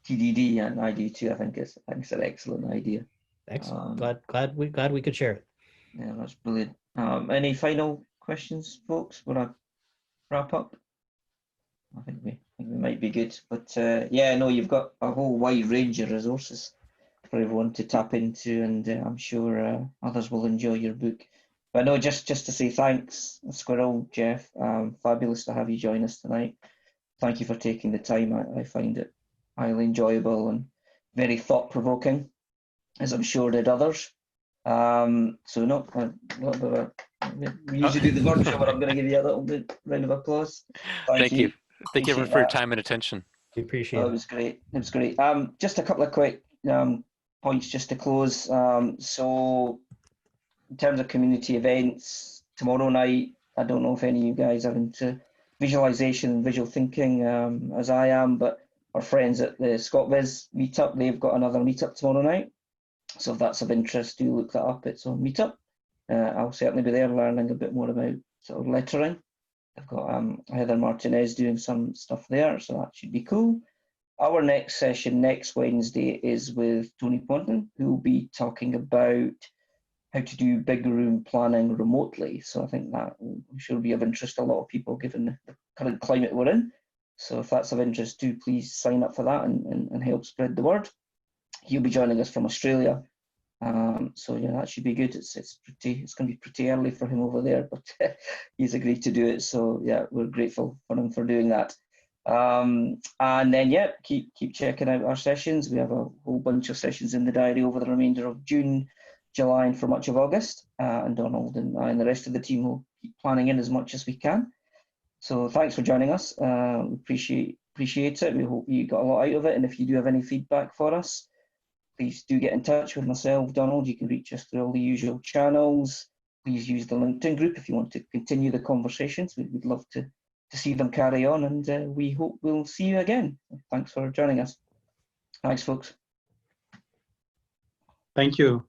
TDD, and I do too. I think it's an excellent idea. Excellent. Glad we could share it. Yeah, that's brilliant. Any final questions, folks? When I wrap up, I think we might be good. But yeah, no, you've got a whole wide range of resources for everyone to tap into, and I'm sure others will enjoy your book. But no, just to say thanks, Squirrel Jeff. Fabulous to have you join us tonight. Thank you for taking the time. I find it highly enjoyable and very thought-provoking, as I'm sure did others. So no, we usually do the workshop, but I'm going to give you a little bit round of applause. Thank you. Thank you everyone for your time and attention. We appreciate it. It was great. It was great. Just a couple of quick points just to close. So in terms of community events, tomorrow night, I don't know if any of you guys are into visualization and visual thinking as I am, but our friends at the ScotViz meetup, they've got another meetup tomorrow night. So if that's of interest, do look that up. It's on Meetup. I'll certainly be there learning a bit more about sort of lettering. I've got Heather Martinez doing some stuff there, so that should be cool. Our next session next Wednesday is with Tony Ponton, who will be talking about how to do big room planning remotely. So I think that I'm sure will be of interest to a lot of people given the current climate we're in. So if that's of interest, do please sign up for that and help spread the word. He'll be joining us from Australia. So yeah, that should be good. It's going to be pretty early for him over there, but he's agreed to do it. So yeah, we're grateful for him for doing that. And then yeah, keep checking out our sessions. We have a whole bunch of sessions in the diary over the remainder of June, July, and for much of August. And Donald and I and the rest of the team will keep planning in as much as we can. So thanks for joining us. We appreciate it. We hope you got a lot out of it. And if you do have any feedback for us, please do get in touch with myself, Donald. You can reach us through all the usual channels. Please use the LinkedIn group if you want to continue the conversations. We'd love to see them carry on, and we hope we'll see you again. Thanks for joining us. Thanks, folks. Thank you.